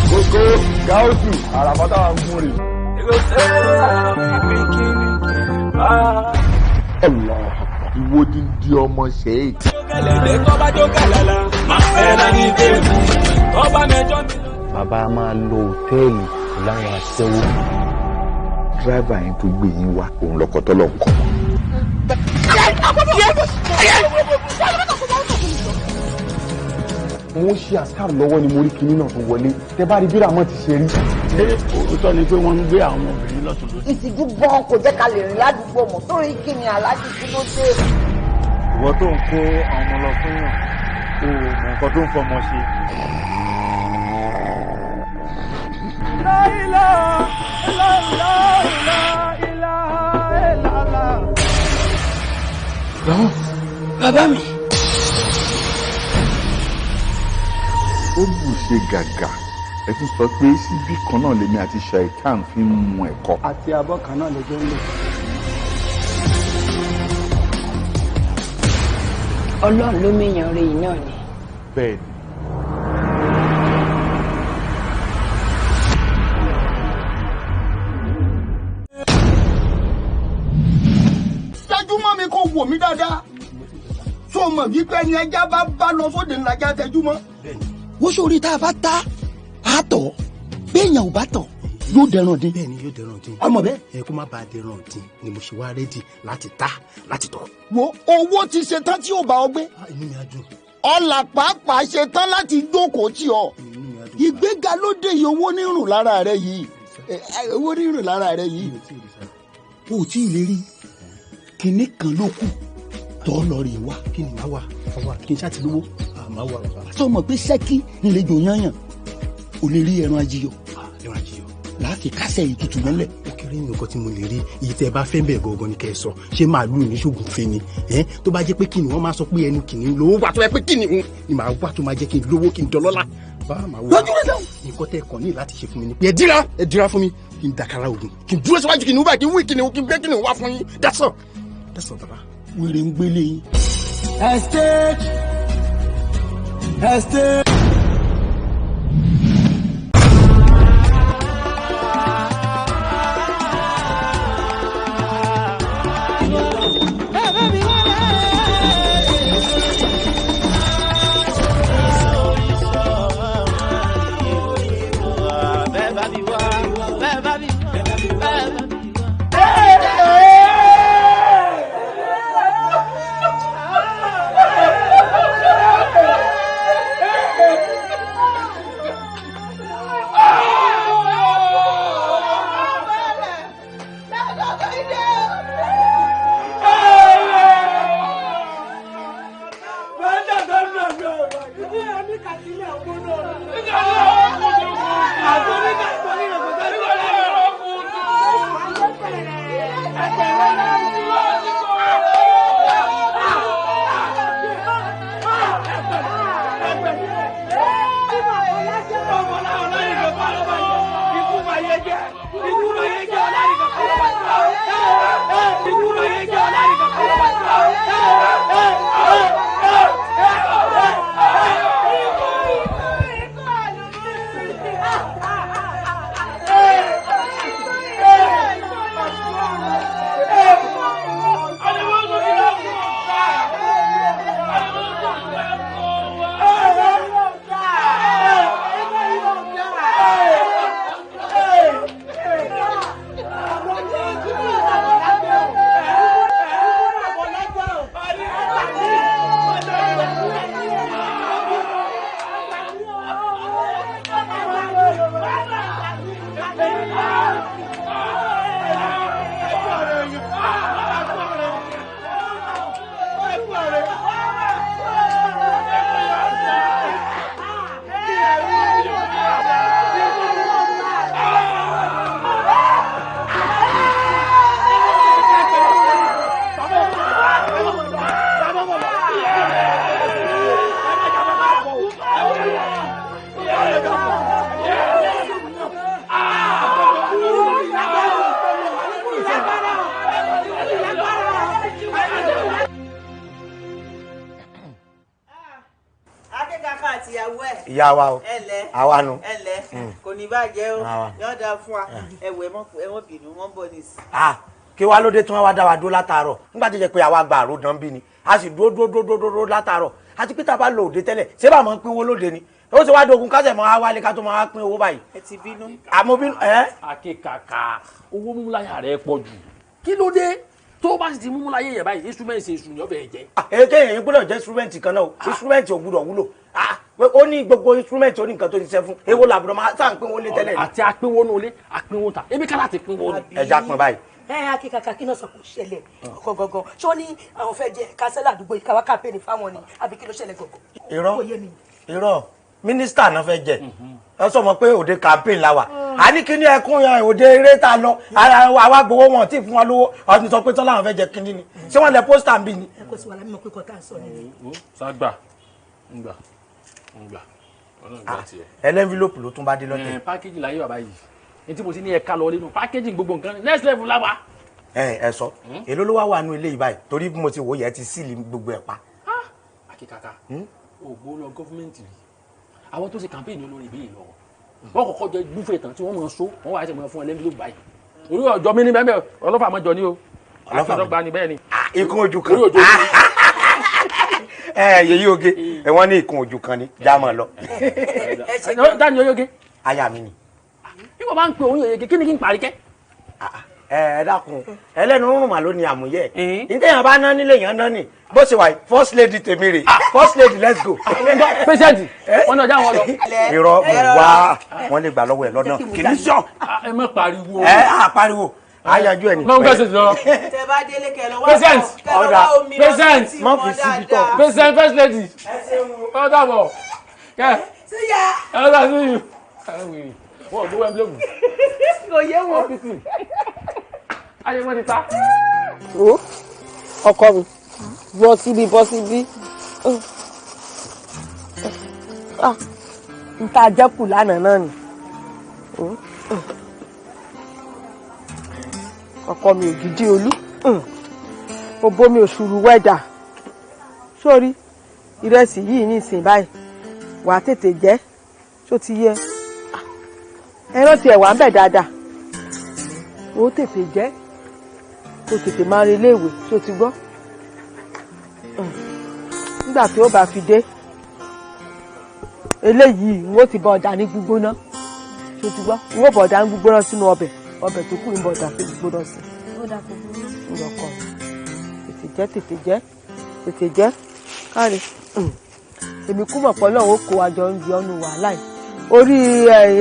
Kókó gáúsù àràfátà wà ń múre. Ìwọ dídí ọmọ ṣẹ́yìn. Bàbá máa lo hòtẹ́ẹ̀lì láwọn aṣẹ́wó. Dráìvà yẹn tó gbé yín wá òun lọkọ̀ tọ́lọ̀ ń kọ́. Wọ́n ṣe àṣàrò lọ́wọ́ ni mo rí kinní náà tó wọlé. Tẹ bá rí bí Ràmọ́ ti ṣe rí. Ṣé òótọ́ ni pé wọ́n ń gbé àwọn obìnrin lọ́tún lósì? Ìtìjú gan kò jẹ́ ká lè rìn ládùúgbò mọ́ torí kí ni aláàjì kí ló dé. Ìwọ tó ń kó àwọn ọmọ lọ fún yàn, o mọ nǹkan tó ń fọmọ ṣe. Bàbá mi. Ó bù ṣe gàgà ẹ tún sọ pé síbí kan náà lèmi àti Shaitan fi ń mu ẹ̀kọ́. Àti abọ́ kan náà lọ́jọ́ ń lò. Ọlọ́run ló mèèyàn rẹ̀ yìí náà ni. Bẹ́ẹ̀ ni. Tẹ́júmọ́ mi kò wò mí dáadáa. Tó mọ̀ wípé ẹni ẹja bá lọ sóde ńlájà tẹ́júmọ́. Wọ́n sórí tá a bá ta á tọ̀ béèyàn ò bá tọ̀ yóò dẹran dín. Bẹ́ẹ̀ni yóò dẹran dín. Ọmọ bẹ́ẹ̀. Ẹ kó má bàa dẹran dín ni mo ṣe wá rẹ́dì láti ta láti tọ̀. Wo owó ti ṣe tán tí ó bá ọ gbé. Inú mi á dùn. Ọlà pàápàá ṣe tán láti jókòó tì ọ. Ìgbéga ló dé yìí owó nírùn lára rẹ yìí. Owó nírùn lára rẹ yìí. O ò tí ì lè rí kinní kan ló kù tọ́ lọ rè wá. Kí ni màá wà? Kí n ṣáà ti lówó. Màá wà bàbá. Sọmọ pé sẹ́kí ńlẹ́jọ yányàn ò lè rí ẹran ajíyọ. Ẹran ajíyọ. Láti kásẹ̀ ìtutù mọ́lẹ̀. Ó kéré ní nǹkan tí mo lè rí iye tẹ́ ẹ bá fẹ́ bẹ́ẹ̀ gangan ni kẹ́ ẹ sọ. Ṣé màálù ní ṣògùn fẹ́ ni? Tó bá jẹ́ pé kí ni wọ́n máa sọ pé ẹnu kìnìún lówó wà tó yẹ pé kí ni ni màá wà tó máa jẹ́ kí n lówó kí n dọlọ́lá. Báà máa wọ. Lójú rẹ̀ dáhùn. Nǹkan tẹ́ ẹ kàn ní láti ṣe fún mi ni pé ẹ dira fún mi kí n dàkàrà ògùn kí n dúró síwájú kí n wá kí n wí kí n gbé kí n wá fún yín. That's all bàbá. Wèrè ń gbélé yín. Estate. Akíkaka àti ìyàwó ẹ̀. ìyá wa o ẹ̀lẹ́ àwa nu. ẹ̀lẹ́ kò ní bàjẹ́ o yọ̀ọ̀dà fún wa ẹ̀wẹ̀ bínú wọ́n bọ̀ nísì. kí wàá lóde tí wọ́n wá dá wa dúró látàárọ̀ nígbà tó jẹ́ pé àwa gba àròdàn bí ni a sì dúró látàárọ̀ àti pété bá lò òde tẹ́lẹ̀ ṣé bá máa ń pín owó lóde ni ó ti wá dogun kásẹ̀ mọ́ wálé ká tó máa pín owó báyìí. ẹ ti bínú. àmọ́ bínú Akíkaka owó múláyà rẹ pọ̀ jù kí ló dé tó bá sì ti múláyà yẹ báyìí instrument ṣe èṣù ni ọbẹ̀ jẹ́. èké èyí gbọ́dọ̀ jẹ́ instrument kan náà o instrument ò gbọ́dọ̀ wúlò ó ní gbogbo instrument ó ní nǹkan tó ti ṣe fún ewo làbúrò máa sáà ń pín owó lé tẹ́lẹ̀. àti apínwó ní olé apínwó ta ebi ká láti pínwó ni. ẹja pin báyìí. Akíkaka kí náà sọ kò ṣẹlẹ̀ gangan ṣé wọ́n ní àwọn fẹ́ jẹ kásẹ́lẹ̀ àdúgbò yìí káwá kàmpéènì fáwọn ni àbí kí ló ṣẹlẹ̀ gangan. irọ́ mínísítà náà fẹ́ jẹ ẹ sọ mọ pé òde campaign la wà á ní kíní ẹkún yan òde eré tá a lọ àwa gbowó wọn tí fún wa lówó ọdún sọ pé tọ́lá àwọn fẹ́ jẹ kíní ni ṣé wọ́n lẹ pósítà ń bí ni. ẹ kò sí wàhálà mímọ pé kọta ń sọ ni. sàgbà ngbà ẹlẹ́nfílọ́pù ló tún bá dé lọ́tẹ̀. pákéjì láyé bàbá yìí ní tí mo ti ní ẹ̀ka lọ nínú pákéjì gbogbo nǹkan next level la wà. ẹ sọ èló ló wá wà nù ilé yìí báyìí torí bí mo ti wò yẹ ti sílì gbogbo ẹ pa. Akíkaka ògbó lọ gọ́fúmẹ̀ntì rí àwọn tó ṣe kàmpéènì olórí ìbéèrè lọ́wọ́ wọ́n kọ́kọ́ jẹ gbúfẹ̀ tán tí wọ́n mọ̀ so wọ́n wà á ṣe mọ̀ fún ẹlẹ́mìlú báyìí orí ọjọ́ mi ní bẹ́ẹ̀ ọlọ́fà mọ́jọ ní o ọlọ́fà ní bẹ́ẹ̀ ni. ikun ojú kan yèyí oge wọ́n ní ikun ojú kan ni jámọ̀ lọ. dání oyóge. aya mi ni. bí wọ́n bá ń pe òun yòyege kí ni kí n parí kẹ́. ẹ dákun ẹlẹ́nu rúrùn mà ló ní àmúyẹ ìdẹ́yàn bá ná nílé yẹn ná ni bó ṣe wà first lady tèmi rè first lady let's go. pẹ́sẹ́ǹtì wọn náà já wọn lọ. irọ́ mo wá wọn lè gbà lọ́wọ́ ẹ̀ lọ́nà kìíní sàn. ẹ má pariwo. pariwo àyànjú ẹ̀ ní. lọ́wọ́ pẹ́sẹ́ǹtì lọ. tẹ bá délé kẹ lọ wá ọ̀dà pẹ́sẹ́ǹtì má fi síbi tọ̀. pẹ́sẹ́ǹtì first lady. ọ̀dà bọ̀ kẹ́ ẹ̀ ọ̀dà sí yìí. wọ́n gbé wẹ́n bílẹ̀mù. kò yé wọn. ayé wọn ti ta. ọkọ mi bọ́ síbí n ta jẹ́kù lánàá náà ni ọkọ mi ògidì olú ó bómi òṣùrù wẹ́dà sórí ìrẹsì yìí ní ìsìn báyìí wàá tètè jẹ tó ti yẹ ẹran tiẹ̀ wà ń bẹ̀ dáadáa ó tètè jẹ kó tètè máa rí iléèwé tó ti gbọ́ nígbà tí ó bá fi dé eléyìí n ó ti bọ ọ̀dà ní gbígbóná tó ti gbọ́ n ó bọ̀ ọ̀dà ní gbígbóná sínú ọbẹ̀ tó kù ń bọ̀ ọ̀dà sí gbígbóná sí ìrọ̀kọ̀ tètè jẹ́ káre èmi kú mọ̀ pọ̀ náà ó kó àjọ ń di ọ́nù wàhálà yìí orí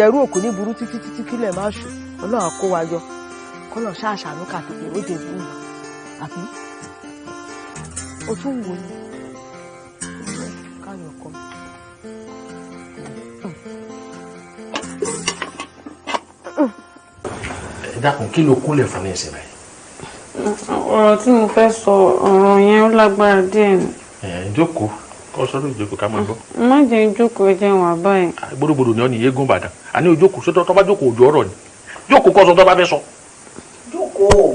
ẹ̀rú òkú ní burú títí kílẹ̀ má ṣù ọlọ́run kó wa yọ kọ́lọ̀ ṣáàṣàánú kàtòkè ó dé ìlú ìlú àbí o tún wò ní káyọ̀ kọ́. ẹ dákun kí ló kúnlẹ̀ fún ní ẹsẹ̀ báyìí. ọ̀rọ̀ tí mo fẹ́ sọ ọ̀rọ̀ yẹn ó lágbára díẹ̀ ni. jókòó kọ́ sọ́dọ̀ ìjókòó ká máa gbọ́. má jẹ́ ìjókòó ẹ jẹun wà báyìí. gbódògbódò ni ọ́ ní eégún Ìbàdàn àní ojókòó sọ́dọ̀ tó bá jókòó òjò ọ̀rọ̀ ni jókòó kọ́ sọ tó bá fẹ́ sọ. jókòó.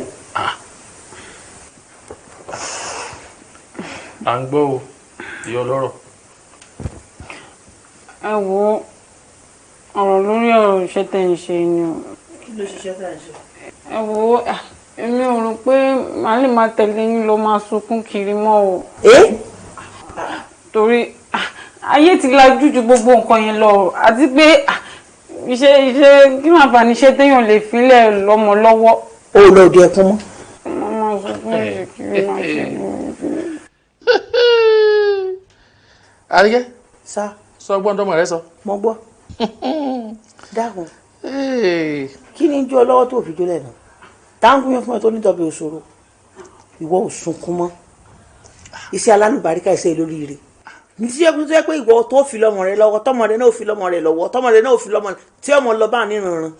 à ń gbọ́ o ìyá ọlọ́rọ̀. ẹ wo ọ̀rọ̀ lórí ọ̀rọ̀ iṣẹ́ tẹ̀ ń ṣe ni o. kí ló ṣiṣẹ́ tẹ̀ ń ṣe. ẹ wo èmi ò rò pé màá lè máa tẹ̀lé yín lọ máa sunkún kiri mọ́ o. torí ayé ti lajú ju gbogbo nǹkan yẹn lọ àti pé iṣẹ́ kí máa fà ní iṣẹ́ téèyàn lè filẹ̀ lọ́mọ lọ́wọ́. o ò lọ òde ẹkún mọ́. máa sunkún kiri máa ṣe. Àríkẹ́. sá. sọ gbọ́n tọmọ rẹ sọ. mo gbọ́. dáhùn. kí ni jó lọ́wọ́ tó fi jólẹ̀ náà táǹkù yẹn fún ẹ tó nítọ́bi òṣòro ìwọ ò sunkún mọ́ iṣẹ́ alálùbáríkà iṣẹ́ olóríire ní tí yẹ́n tó yẹ pé ìwọ tó fi lọ́mọ rẹ lọ́wọ́ tọmọ rẹ náà ò fi lọ́mọ rẹ lọ́wọ́ tọmọ rẹ náà ò fi lọ́mọ rẹ tí ọmọ lọ bá níranran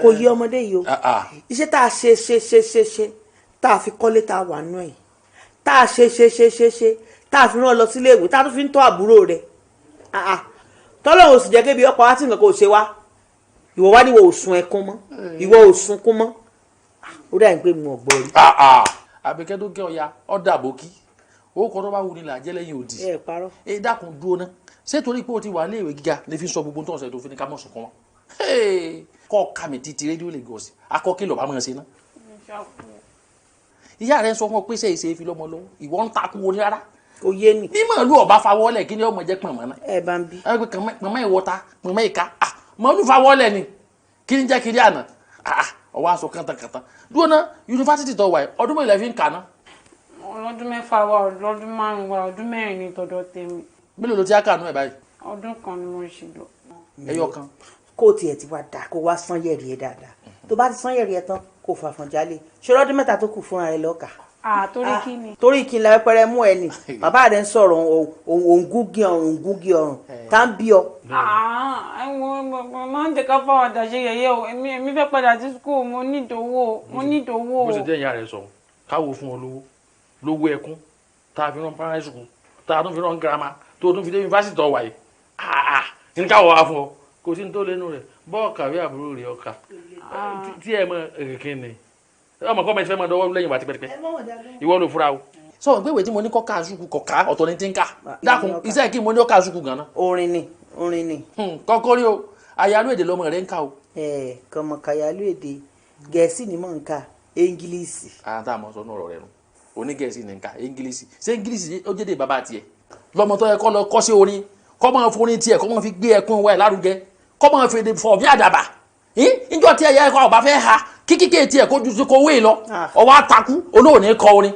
kò yí ọmọdé yìí o iṣẹ́ tá a ṣe tá a fi kọ́lé tá a wà nú ẹ̀ tá a ṣe tá a fi rán ọ lọ sílé ìwé tá a tún fi ń tọ́ àbúrò rẹ̀ tọ́lọ́run ò sì jẹ́ kébi ọkọ̀ wá tí nǹkan kò ṣe wá ìwọ wá ní ìwọ ò sun ẹkún mọ́ ìwọ ò sunkún mọ́ ó dà ń pè mí ọ̀gbọ́n rí. Àbíkẹ́ tó kẹ́ ọya ọ̀dà bòkí ó kọ́ tó bá wù ní là jẹ́ lẹ́yìn òdì. ẹ parọ́. ẹ dákun dúró ná ṣé torí pé o ti wà ní ìwé gíga lè fi sọ gbogbo tó ń sọ ètò òfin ní ká mọ̀ sọ̀kan wọn. kọ́ ká mi títí rédíò Lagos akọ́kí lọ́ọ́ bá mọ̀ ṣe ná. ìyá rẹ sọ fún ọ pé ṣe ìṣe fi lọ́mọ lọ́wọ́ ìwọ ń takú oní rárá. oyé ni. bí màálù ọba fawọ́lẹ̀ kí ni ọmọ jẹ́ pọ̀nmọ́ náà. ẹ bá ń bí. ẹ pé pọ̀nmọ́ ìwọ́ta pọ̀nmọ́ ìka màálù fawọ́lẹ̀ ni kí ni jẹ́ kiri àná ọwọ́ aṣọ kàntàkàntà dúró ná yunifásitì tó wà yìí ọdún mélòó fi ń kà ná. ọdún 6 wa ọdún 5 wa ọdún 4 ní tọ̀dọ̀ tèmi. mélòó ló ti á kà nú ẹ̀ báyìí. ọdún kan ni mo ṣe lọ. ẹyọ kan. kó o tiẹ̀ ti wá dáa kó o wá sán yẹ̀rì ẹ̀ dáadáa tó bá ti sán yẹ̀rì ẹ̀ tán kó o fàfọ̀n jálè ṣé ọdún 3 tó kù fúnra rẹ̀ lọ́ọ̀kà. torí kí ni. torí kí n la pẹrẹ mú ẹ nì bàbá rẹ ń sọ̀rọ̀ òǹgúngí ọrùn tá ń bí ọ. máa ń jẹ ká fáwọn àdàṣe yẹyẹ o èmi fẹ́ padà sí school mo nídòwó. bó ṣe jẹ́ ìyá rẹ̀ sọ káwo fún ọ lówó ẹkún tá a fi rán primary school tá a tún fi rán girama tó o tún fi dé yunifásitì tó wà yìí ní káwọ wá fún ọ kò sí ní tó lẹ́nu rẹ̀ bọ́ọ̀ kàwé àbúrò rẹ̀ ọkà tí ẹ mọ èrèké ni ọmọ kọ́ mẹ́tí fẹ́ máa dọwọ́ lẹ́yìn wá tipẹ́tipẹ́ ìwọ ló fura o. sọ pé ìwé tí mo ní kọ́ ká ṣùkú kọ̀ ká ọ̀tọ̀ ní ti ń kà dákun iṣẹ́ kí mo ní ká ṣùkú gan-an. orin ni. kọ́kọ́ rí o àyálò èdè lọmọ rẹ̀ ń kà o. kọmọ kàyálò èdè gẹ̀ẹ́sì ni mò ń kà English. tá a mọ̀ sọ ọ̀rọ̀ rẹ̀ nù oní gẹ̀ẹ́sì ní ń kà English ṣé English ó jẹ́dẹ̀ bàbá tiẹ̀ lọ́mọ tó yẹ kọ́ lọ kọ́ sí orin kọ́ máa forin tiẹ̀ kọ́ máa fi gbé ẹkún wẹ̀ lárugẹ kọ́ máa fi èdè fọ̀ bí àdàbà níjọ́ tí ẹ̀yà ẹ̀kọ́ ọ̀bá fẹ́ ha kíkíkẹ́ tiẹ̀ kó ju sí kó wé lọ ọwọ́ àtakú olóòní kọ orin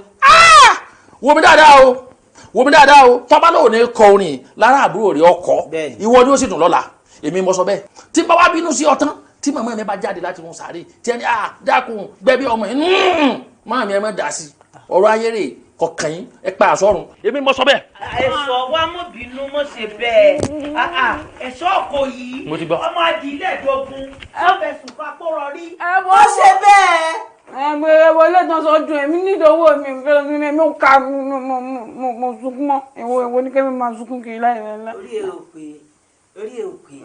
wo mi dáadáa o tọ́ba lóòní kọ orin lára àbúrò rẹ̀ ọkọ̀ ìwọ ni ó sì dùn lọ́la èmi mọ sọ bẹ́ẹ̀ tí bá wá bínú sí ọtán tí màmá mi bá jáde láti wọn sáré tí ẹni dákun gbẹbí ọmọ yìí máa mi ẹ má dá sí ọ̀rọ̀ ayé rè kọkàn yín ẹ pa àsọrùn èmi mọ sọ bẹ́ẹ̀. ẹ̀sọ́ wa mọ̀ bínú mọ̀ ṣe bẹ́ẹ̀ ẹ̀sọ́ ọkọ yìí ọmọ adìyẹ dọ́gun ọ̀fẹ̀sùn papọ̀rọ̀ rí mọ̀ ṣe bẹ́ẹ̀. ẹgbẹ́ wọlé tán sọdún èmi nídòwó mi ò ká mo sunkún mọ́ èwo ní kẹ́mi máa sunkún kiri láì rẹ̀ lá. orí ẹ̀ ò pé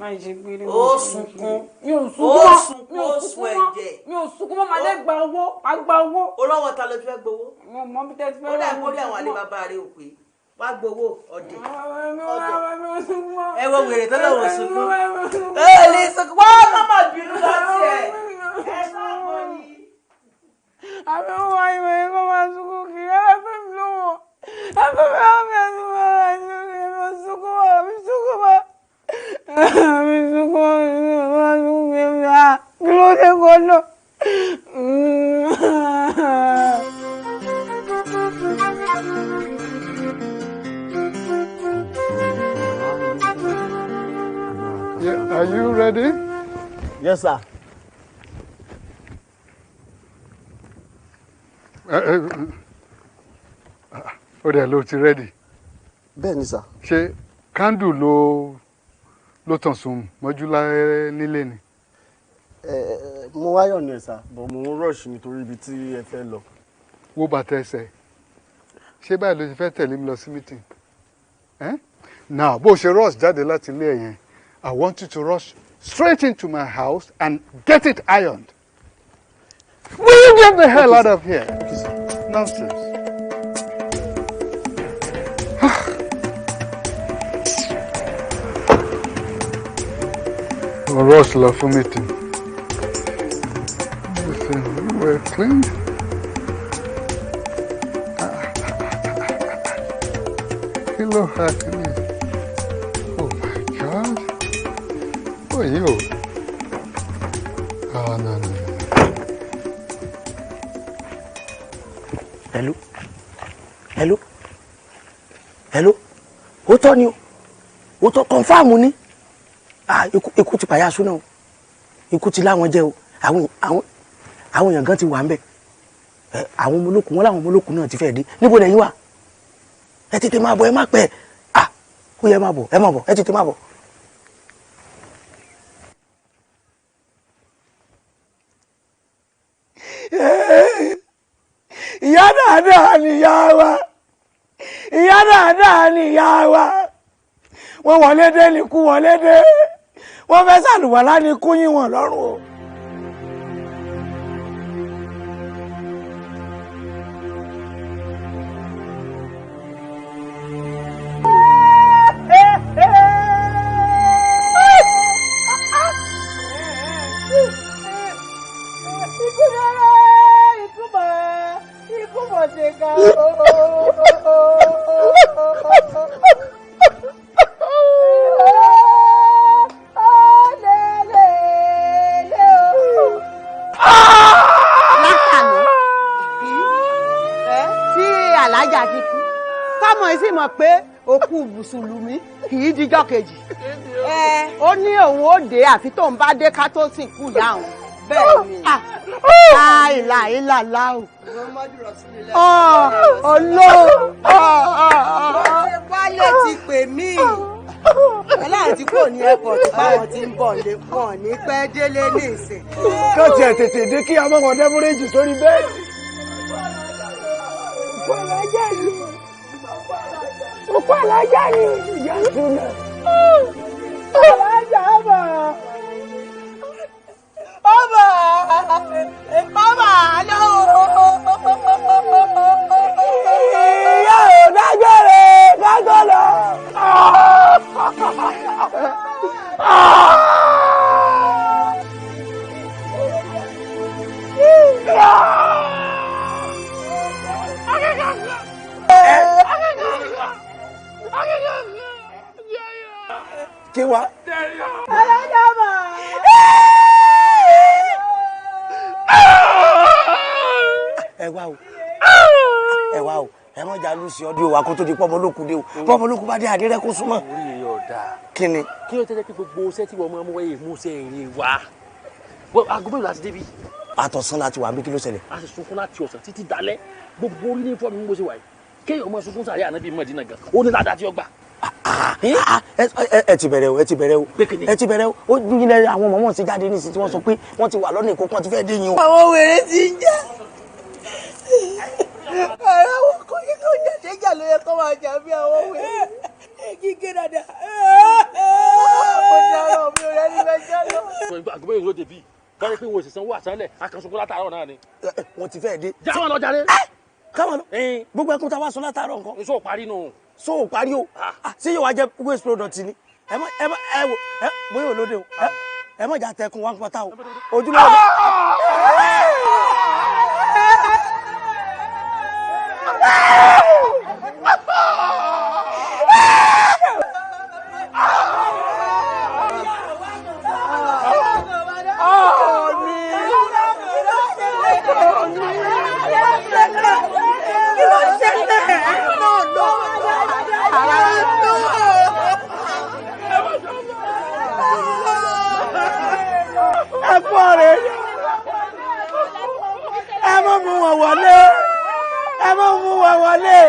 máa ṣe péré ó sunkún mi ò sunkún ó sun ẹ̀jẹ̀ mi ò sunkún mọ́ màá dé gba owó. olówó ta ló ti fẹ́ gbowó. mọ bí tẹ́tí fẹ́ ó dà kórí àwọn àlebàbà rẹ̀ ò pé wá gbowó ọ̀dẹ̀ ẹ wo wèrè tó lọ́wọ́ sunkún ẹ lè sunkún wọ́n mọ̀mọ́ bínú láti ẹ̀ ẹ sọ́kọ̀ yìí. àbí wọ́n wá ìwé yẹn kó máa sunkún kiri ẹ fẹ́ mi lówó ẹ fẹ́ mi àwọn mi àti mo rà ní mi sunkún mọ́ mi sunkún mọ́ mi sunkún mọ́ kí ló dé kó lọ. Yeah, are you ready? Yes, sir. Ó dẹ̀ ló ti ready. Bẹ́ẹ̀ni, sir. Ṣé candle ló tàn sùn mọ́jú nílé ni? Mo wáyọ̀ ní ẹ̀ sà, but mo ń rush nítorí ibi tí ẹ fẹ́ lọ. Wo bàtà ẹsẹ̀. Ṣé báyìí ló ti fẹ́ tẹ̀lé mi lọ sí meeting? Now, bó ṣe rush jáde láti ilé yẹn, I want you to rush straight into my house and get it ironed. Will you get the hell out of here? Okay, sir. Nonsense. Rush lọ fún meeting. Everything well clean. Hello, Hackney. Oh my God. Who are you? Oh, no. Hello. Òótọ́ ni o. Òótọ́ confirm ni. Ikú ti pàyà súná o. Ikú ti láwọn jẹ́ o. Àwọn èèyàn gan ti wà ń bẹ̀. Àwọn ọmọ olókùn wọn láwọn ọmọ olókùn náà ti fẹ́ dé. Níbo lẹ́yìn wà? Ẹ tètè máa bọ̀, ẹ má pẹ́. Ó yẹ máa bọ̀, ẹ tètè máa bọ̀. Ìyá dáadáa ni ìyá wa. Ìyá dáadáa ni ìyá wa. Wọ́n wọlé dé ní kú wọlé dé. Wọ́n fẹ́ ṣàlùwàlá ní kú yín wọn lọ́rùn o. pé òkú mùsùlùmí kì í dijọ́ kejì ó ní òun ó dé àfi tóun bá dé ká tó sìnkú ìyá òun bẹ́ẹ̀ ni láìláìláìláò wálé ti pè mí aláàrẹ tí kò ní airport báwọn ti ń bọ̀ lé wọn ní pẹ́ délé ní ìsìn. kó tiẹ̀ tètè dé kí amọ̀kàn dẹ́múrèjì sórí bẹ́ẹ̀dì. òkú alájà ni ìyá ìdúná. alájà bọ̀. Baba! Baba! No! Ìyá ò dágbére kágọ́lọ̀. Kí wá? Alájà bọ̀. ẹ wá o ẹ mọ̀ jà lùsì ọdún wa kó tó di pọ́mọlókun dé o pọ́mọlókun bá dé àdérẹ́ kó súnmọ́. orí rẹ̀ ọ̀dà. kí ni. kí ló tẹ́jẹ́ kí gbogbo iṣẹ́ tí wọ́n máa mú wáyé mú iṣẹ́ èrè wa. aago mélòó láti débi. àtọ̀sán láti wà bí kí ló ṣẹlẹ̀. a sì sunkún láti ọ̀sán títí dalẹ́ gbogbo orí ní fọ́ọ̀mù bó ṣe wà yìí kéèyàn ọmọ sunkún sàrí ànábì Mádínà gan ó ní ládàá tí ó gbà. ẹ ti bẹ̀rẹ̀ o ẹ ti bẹ̀rẹ̀ o ẹ ti bẹ̀rẹ̀ o ó nílẹ̀ àwọn ọmọ wọn ti jáde nísìsiyìí tí wọ́n sọ pé wọ́n ti wà lọ́nà ìkókó wọn ti fẹ́ dé yín o. àwọn wèrè ti ń jẹ́ ara wọn kò yí kó jẹ́ ṣéjà ló yẹ kó máa jà bí àwọn wèrè gígé dáadáa. mo dára mi ò rẹ́ ní mẹ́jọ lọ. àgbẹ̀ yìí ló dé bíi báyìí pé wọn ò sì sanwó àsánlẹ̀ akànṣokó látàárọ̀ náà ni. wọ́n ti fẹ́ dé. jáwọ́ lọ jáde. káwọn lọ gbogbo ẹkún tá a wá sọ látàárọ̀ nǹkan. èso ò parí nù. so ò parí o ṣé yóò wá jẹ waste product ni ẹ wò bóyá olóde o ẹ mọ̀ jà tẹkun wá ń pọ́tà o ojúmọ́ ọdún. ẹ má mú wọn wọlé ẹ má mú wọn wọlé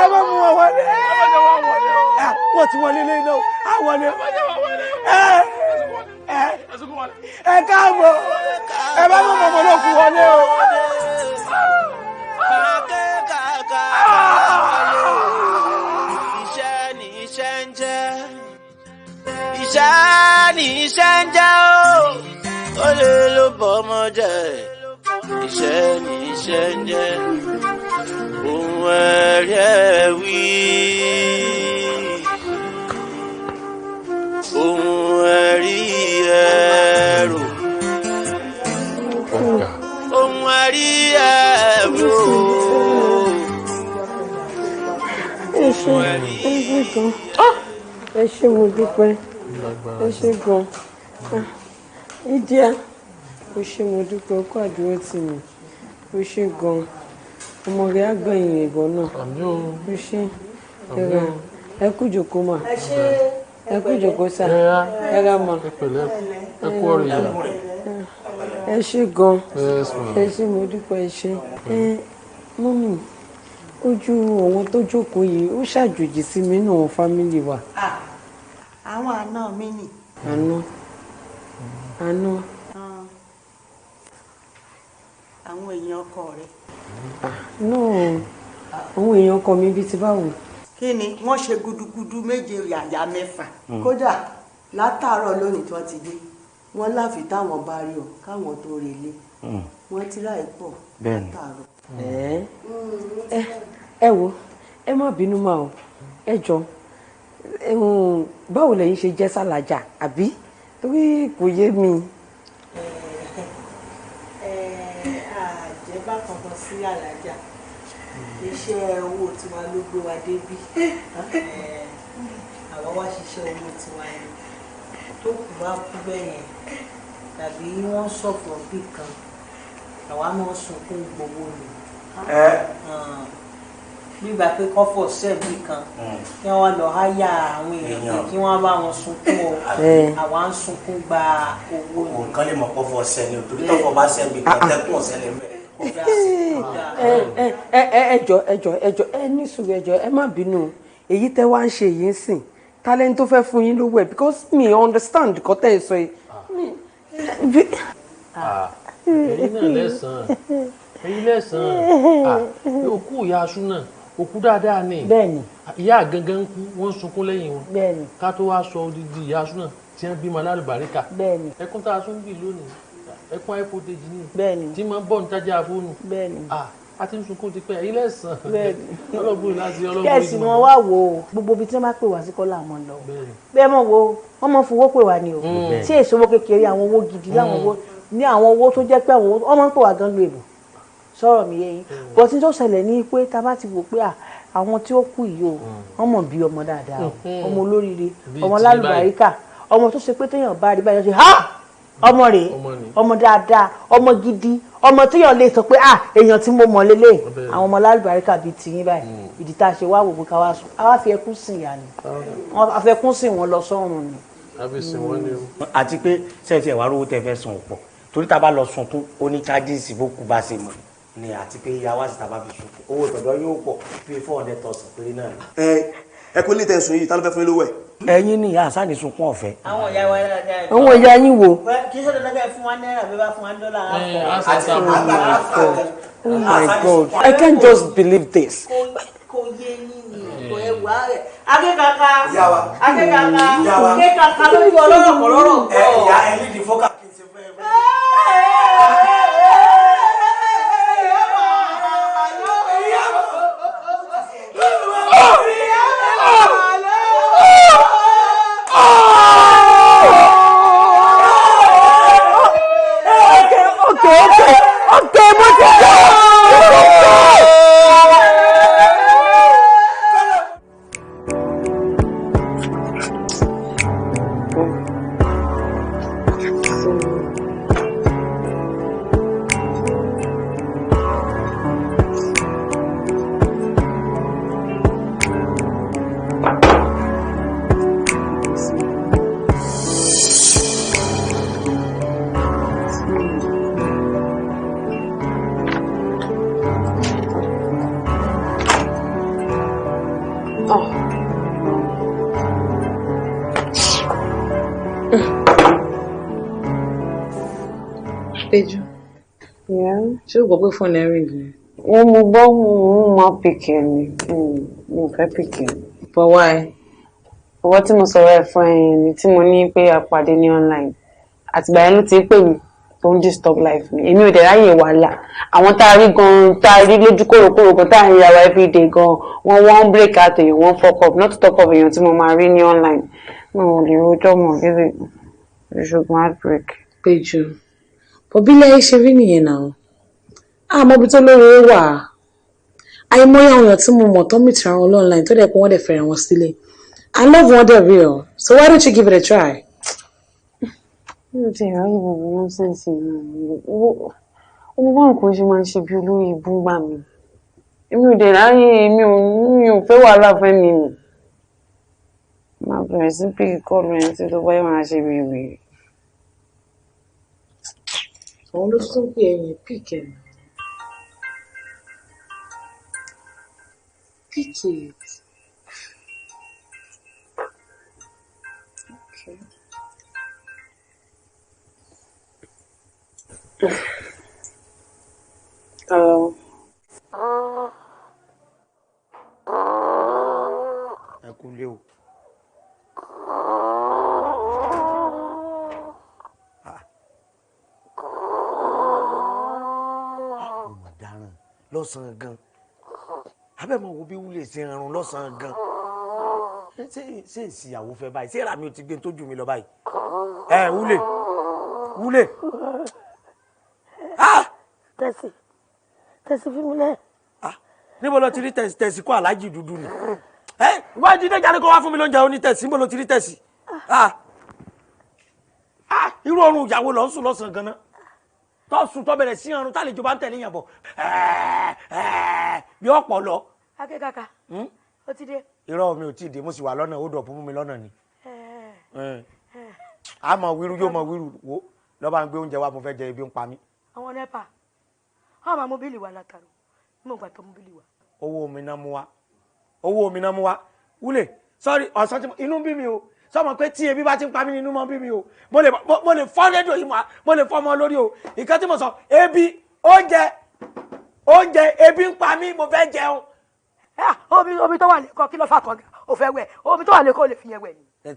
ẹ má mú wọn wọlé wọ́n ti wọlé lẹ́yìn náà á wọlé ẹ káàbọ̀ ẹ bá mú mọ̀mọ́ náà kú wọlé o. iṣẹ́ ni iṣẹ́ ń jẹ́ iṣẹ́ ni iṣẹ́ ń jẹ́ ó lè ló bọ́ ọmọ jẹ́ iṣẹ́ ni iṣẹ́ ń jẹ́ ohun ẹ̀rí ẹ̀ wí ohun ẹ̀rí ẹ̀ rò ohun ẹ̀rí ẹ̀ rò. ẹ ṣé mo dúpẹ́ ẹ ṣé gan ìdíà ó ṣé mo dúpẹ́ ọkọ àdúró tì mí ó ṣé gan ọmọ rẹ àgbẹ̀yìn ìbọn náà ó ṣé ẹ kú jòkó mà ẹ kú jòkó sà ẹ ra mà ẹ kú ọ̀rọ̀ ìyá ẹ ṣé gan ẹ ṣé mo dúpẹ́ ẹ ṣé mọ́mì ojú àwọn tó jókòó yìí ó ṣàjòjì sí mi nínú fámìlì wa. àwọn àna mi nì. àná. àwọn èèyàn ọkọ rẹ. náà àwọn èèyàn ọkọ mi bíi ti báwo. kí ni wọ́n ṣe gudugudu méje yàyà mẹ́fà kódà látàárọ̀ lónìí tí wọ́n ti dé wọ́n láfi táwọn bá rí ọ káwọn tó relé wọ́n ti ráì pọ̀ látàárọ̀. ẹ wo ẹ má bínú mà o ẹ jọ báwo lẹ̀yin ṣe jẹ́ sálàjà àbí torí kò yé mi. àjẹbá kankan sí àlàjà iṣẹ́ owó tiwa ló gbé wa débí àwa wá ṣiṣẹ́ owó tiwa ni tó kù bá kú bẹ́ẹ̀ yẹn tàbí wọ́n sọ̀pọ̀ bí kan àwa náà sunkún gbowó ni Nígbà pé kọ́fọ̀ sẹ́ẹ̀bì kan kí wọ́n lọ háyà àwọn èèyàn kí wọ́n bá wọn sunkún o àwa ń sunkún gba owó ni. Nǹkan lè mọ̀ kọ́fọ̀ sẹ́ni o torí tọ́fọ̀ bá sẹ́ẹ̀bì kan tẹ́kùn ọ̀sẹ̀ lè mẹ́. ẹjọ ẹ ní sùúrù ẹjọ ẹ má bínú èyí tẹ́ wá ń ṣe yìí ń sìn talent tó fẹ́ fún yín lówó ẹ because me understand kọ́ tẹ́ ẹ sọ yìí. èyí náà lẹ́sàn-án òkú ìyá aṣú náà òkú dáadáa ni ìyá gangan kú wọ́n sunkún lẹ́yìn wọn ká tó wá sọ odidi ìyá aṣú náà tí wọ́n bímọ alálùbáríkà ẹkún tá a tún bì lónìí ẹkún àìfòdèjì ni tí máa ń bọ̀ ní tájà fóònù a ti ń sunkún ti pẹ́ èyí lẹ́sàn-án ọlọ́gbọ́n láti ọlọ́gbọ́n kẹ́sì wọn wá wò ó gbogbo ibi tí wọ́n bá pè wá sí kọ́lá àmọ́ lọ bẹ́ẹ̀ mọ̀ wo wọ́n mọ̀ fowó pè wá ni o tí èso owó kékeré àwọn owó gidi láwọn owó ní àwọn owó tó jẹ́ pé àwọn owó wọ́n máa ń pè wá gan lu èbò sọ̀rọ̀ mi yé yín bó ti tó ṣẹlẹ̀ ní pé tá a bá ti wò pé àwọn tí ó kú yìí o wọ́n mọ̀ bí ọmọ dáadáa ọmọ olóríire ọmọ lálùbáríkà ọmọ tó ṣe pé téèyàn bá rí báyọ̀ ṣe ọmọ rèé ọmọ dáadáa ọmọ gidi ọmọ téèyàn lè sọ pé èèyàn tí mo mọ̀ lélẹ̀ àwọn ọmọ lálùbáríkà bíi tiyín báyìí ìdí tá a ṣe wá wò pé ká wá sùn a wá fi ẹkún sìn yà ni a fi ẹkún sìn wọn lọ sọ́run ni. àti pé sẹ́ẹ̀tì ẹ̀wà rówó tẹ fẹ́ san ọ̀pọ̀ torí tá a bá lọ sunkún ó ní charges bó kú bá ṣe mọ̀ ni àti pé ìyá wa sì tá a bá fi sunkún owó ìtọ́jọ́ yóò pọ̀ bíi 400,000 péré náà. ẹ kó ní tẹ̀sùn yìí tá ló fẹ́ fún yín lówó ẹ̀. ẹ̀yin ni ìyá àṣà ní sunkún ọ̀fẹ́. àwọn ìyá wa dáadáa. àwọn ìyá yín wo. kì í ṣe dandan kẹ́ fún wa náírà bí bá fún wa dọ́là. Oh my God, I can't just believe this. kò yé yín ni kò ẹ wà rẹ̀ akẹ́kàkà akẹ́kàkà lójú ọlọ́rọ̀ kọ̀lọ́rọ̀ pọ̀. ìyá ẹ ní ìdífọ́kà kí n ṣe fẹ́ Okay, mo ti sọ. Péjú. Ṣé o gbọ́ pé fóònù ẹ ring ni? Mo gbọ́ mo máa pìkẹ́ ni. Mo fẹ́ pìkẹ́. But why? Ọwọ́ tí mo sọ̀rọ̀ ẹ̀ fún ẹ̀yìn ni tí mo ní pé a pàdé ní online. Àtìgbà yẹn ló ti pè mí tó ń disturb life mi. Èmi ò dẹ̀ ráyè wàhálà. Àwọn tá a rí gan-an tá a rí lójú kòròkòrò kan tá a rí àwa everyday gan-an. Wọ́n break out èèyàn, wọ́n fuck up. Not to talk of èèyàn tí mo máa rí ní online. Mo ò lè rojọ́ mọ̀ gẹ́gẹ́ ìṣògùn heartbreak. Péjú. Òbí lẹ́yìn ṣe rí nìyẹn náà. Àmọ́bi tó lóore wà. Àìmọye àwọn èèyàn tí mo mọ̀ tó mìtì ara wọn online tó dẹ̀ pé wọ́n dẹ̀ fẹ́ràn wọn sílé. I love wọn dẹ̀ real. So why don't you give it a try? Mi ò tiẹ̀ ráyè gbogbo nọ́sẹ̀nsì náà. Ọmọ bá nǹkan ṣe máa ń ṣe bí olórí ibú gbà mí. Èmi ò dẹ̀ ráyè mi ò fẹ́ wàhálà fẹ́ mi nì. Máa bẹ̀rẹ̀ sí pé kọ́ọ̀lù ẹ̀ tí tó báyìí máa ṣe wèrè. Àwọn ló tún pé ẹ̀yìn pìkẹ́. Pick it. Okay. Hello. ẹ kú lé o. ọmọ dáràn lọ́sàn-án gan abẹ́mọ̀ wo bí wúlé ṣe rọrùn lọ́sàn-án gan ṣé ìsìyàwó fẹ́ báyìí ṣé èrà mi ò ti gbé tójú mi lọ báyìí ẹ wúlé wúlé. tẹ̀sí fún mi lẹ́. níbo ló ti rí tẹ̀sí kó aláàjì dúdú ni wá jíde jáde kó wá fún mi lóúnjẹ oní tẹ̀sí níbo ló ti rí tẹ̀sí irú ọrùn ìyàwó lọ ń sùn lọ́sàn-án gan-an tó sùn tó bẹ̀rẹ̀ sí ọrùn tálejò bá ń tẹ̀lé yàn bọ̀ bí ọ̀pọ̀ lọ. akẹ́kàkà ó ti dé. irọ́ mi ò tí ì dé mo sì wà lọ́nà ó dọ̀pọ̀ mú mi lọ́nà ni. a mọ̀ wíru yóò mọ̀ wíru wo lọ́ba ń gbé oúnjẹ wa mo fẹ́ jẹ ebi ń pa mí. àwọn nẹ́pà wọ́n máa mọ́bílì wa látàrọ mo gbà tó mọ́bílì wa. owó mi náà mú wa wúlẹ̀ sọ́rí ọ̀sán tí inú bí mi o sọmọ pé tí ebi bá ti ń pa mí nínú mọ́ bí mi o mo lè fọ́ rédíò yìí mo lè fọ́ ọmọ lórí o ìkan tí mo sọ ebi oúnjẹ ebi ń pa mí mo fẹ́ jẹun. omi tó wà lẹ́kọ̀ọ́ kí ló fà kàn ó fẹ́ wẹ̀ omi tó wà lẹ́kọ̀ọ́ ó lè fi yẹn wẹ̀ ni.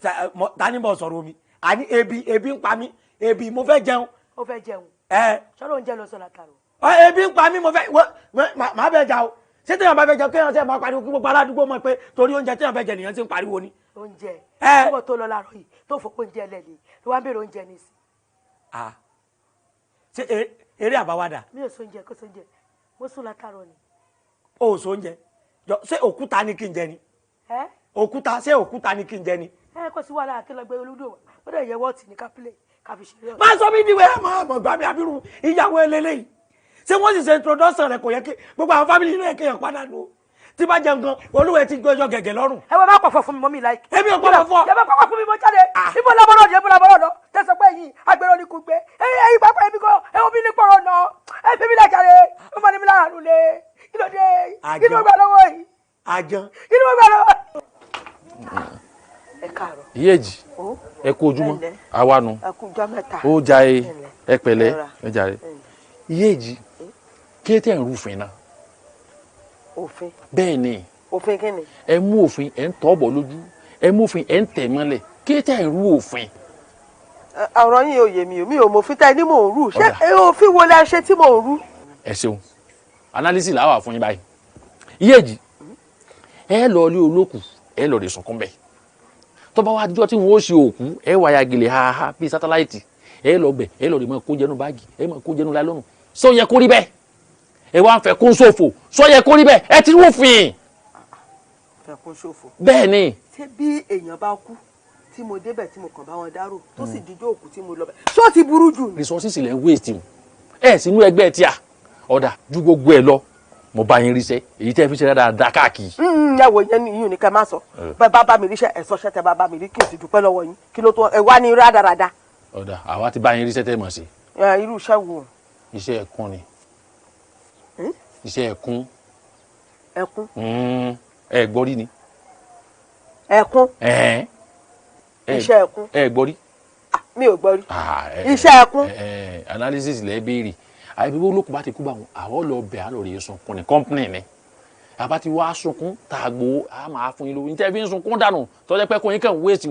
ta ni mo sọ̀rọ̀ omi àní ebi ń pa mí ebi mo fẹ́ jẹun. ó fẹ́ jẹun. sọ́dọ̀ oúnjẹ lọ sọ látàrọ. ebi ń pa mí mo fẹ́ má bẹ jà o ṣé téèyàn bá fẹ́ jẹ kéèyàn tẹ́ máa pariwo kí gbogbo aládùúgbò mọ̀ pé torí oúnjẹ téèyàn fẹ́ jẹ nìyẹn ti ń pariwo ni. oúnjẹ tí tó lọ láàárọ̀ yìí tó fòpó oúnjẹ lẹ́lẹ̀ ló wá ń bèrè oúnjẹ ní sí. ṣé eré àbáwádà. mi ò sóúnjẹ kó sóúnjẹ mo sùn látàrọ ni. o ò sóúnjẹ ṣé òkúta ni kí n jẹ ni. ṣé òkúta ni kí n jẹ ni. kò sí wàhálà kí lọ gbé olúdó wa ó dẹ̀ yẹ wọ́ọ̀tì ní kápílẹ̀ káfi ṣeré. má sọ mí diwẹ́ mọ̀ gbà mí abirù ìyàwó eléyìí ṣé wọ́n sì ṣe introduction rẹ̀ kò yẹ kí gbogbo àwọn family inú ẹ̀ kéèyàn padà nù tí bá jẹun gan olúwẹ̀ ti gbẹ́jọ́ gẹ̀gẹ̀ lọ́rùn. ẹ wọ́n bá pọ̀fọ̀ fún mi mọ́ mi láì. èmi ò pọ̀fọ̀ fún ọ. ẹ bá pọ̀fọ̀ fún mi mọ́ jáde. ibo labọ́rọ̀ lọ tẹ̀sán pé yìí agbèrò ni kò gbé ẹ̀yìn pápá ẹ̀mí kọ́ ẹ̀ omi ní pọ̀rọ̀ nà ẹ̀ fi mi lẹ̀ jáde ó máa ní mi lára nù lé kí ló dé kí ni mo gbà lọ́wọ́ yìí. àjàn. kí ni mo gbà lọ́wọ́. ẹ káàárọ̀. ìyéèjì ẹ kú ojúmọ́ àwa nu ó ja ẹ pẹ̀lẹ́ ẹ jàre ìyéèjì kí tẹ̀ ń rúfin náà. òfin. bẹ́ẹ̀ ni. òfin kí ni. ẹ mú òfin ẹ ń tọ́ bọ̀ lójú ẹ mú òfin ẹ ń tẹ̀ mọ́lẹ̀ kí tẹ̀ ń rú òfin. ọ̀rọ̀ yín ò yé mi ò mọ̀ òfin tá ẹ ní mò ń rú ṣé òfin wo lẹ ṣe tí mò ń rú. ẹ ṣeun analysis làwọn wà fún yín báyìí ìyéèjì ẹ lọ ilé olókùú ẹ lọ rè sunkún bẹ́ẹ̀ tó bá wá dijọ́ tí wọ́n ó ṣe òkú ẹ wáyà gèlè haha bíi sátáláìtì ẹ lọ bẹ̀ ẹ lọ rè mọ́ kó jẹnu báàgì ẹ mọ́ kó jẹnu láìlọ́nù sọ yẹ kó rí bẹ́ẹ̀ ẹ wá ń fẹ́ kún ṣòfò sọ yẹ kó rí bẹ́ẹ̀ ẹ ti rúfin. fẹ́ kún ṣòfò. bẹ́ẹ̀ ni. ṣé bí èèyàn bá kú tí mo débẹ̀ tí mo kàn bá wọn dárò tó sì dijọ́ òkú tí mo lọ bẹ̀ ṣó ti burú jù. resources ilẹ̀ ń waste o ẹ sínú ẹgbẹ́ tíà ọ̀dà ju gbogbo ẹ lọ mo bá yín ríṣẹ́ èyí tẹ́ fi ṣe dáadáa káàkiri. ẹ wò yẹn ni yín ni kẹ́ máa sọ bá bá mi ríṣẹ́ ẹ̀ sọ́ṣẹ́ tẹ́ bá mi rí kí n sì dúpẹ́ lọ́wọ́ yín kí ló tó ẹ wá ní rádaràda. ọ̀dà àwa ti bá yín ríṣẹ́ tẹ́ mọ̀ sí. irú iṣẹ́ wo. iṣẹ́ ẹ̀kún ni. iṣẹ́ ẹ̀kún. ẹ̀kún. ẹ gbọ́ rí ni. ẹ̀kún. iṣẹ́ ẹ̀kún. ẹ gbọ́ rí. mi ò gbọ́ rí. iṣẹ́ ẹ̀kún. analysis lẹ́ béèrè àìbí olókùn bá ti kú bá wọn àwọn lọ bẹ̀ á lọ rèé sunkún ní company ni àbá ti wá sunkún tá a gbowó a máa fún yín lówó níta fi ń sunkún dànù tọ́jà pé kò yín kàn waste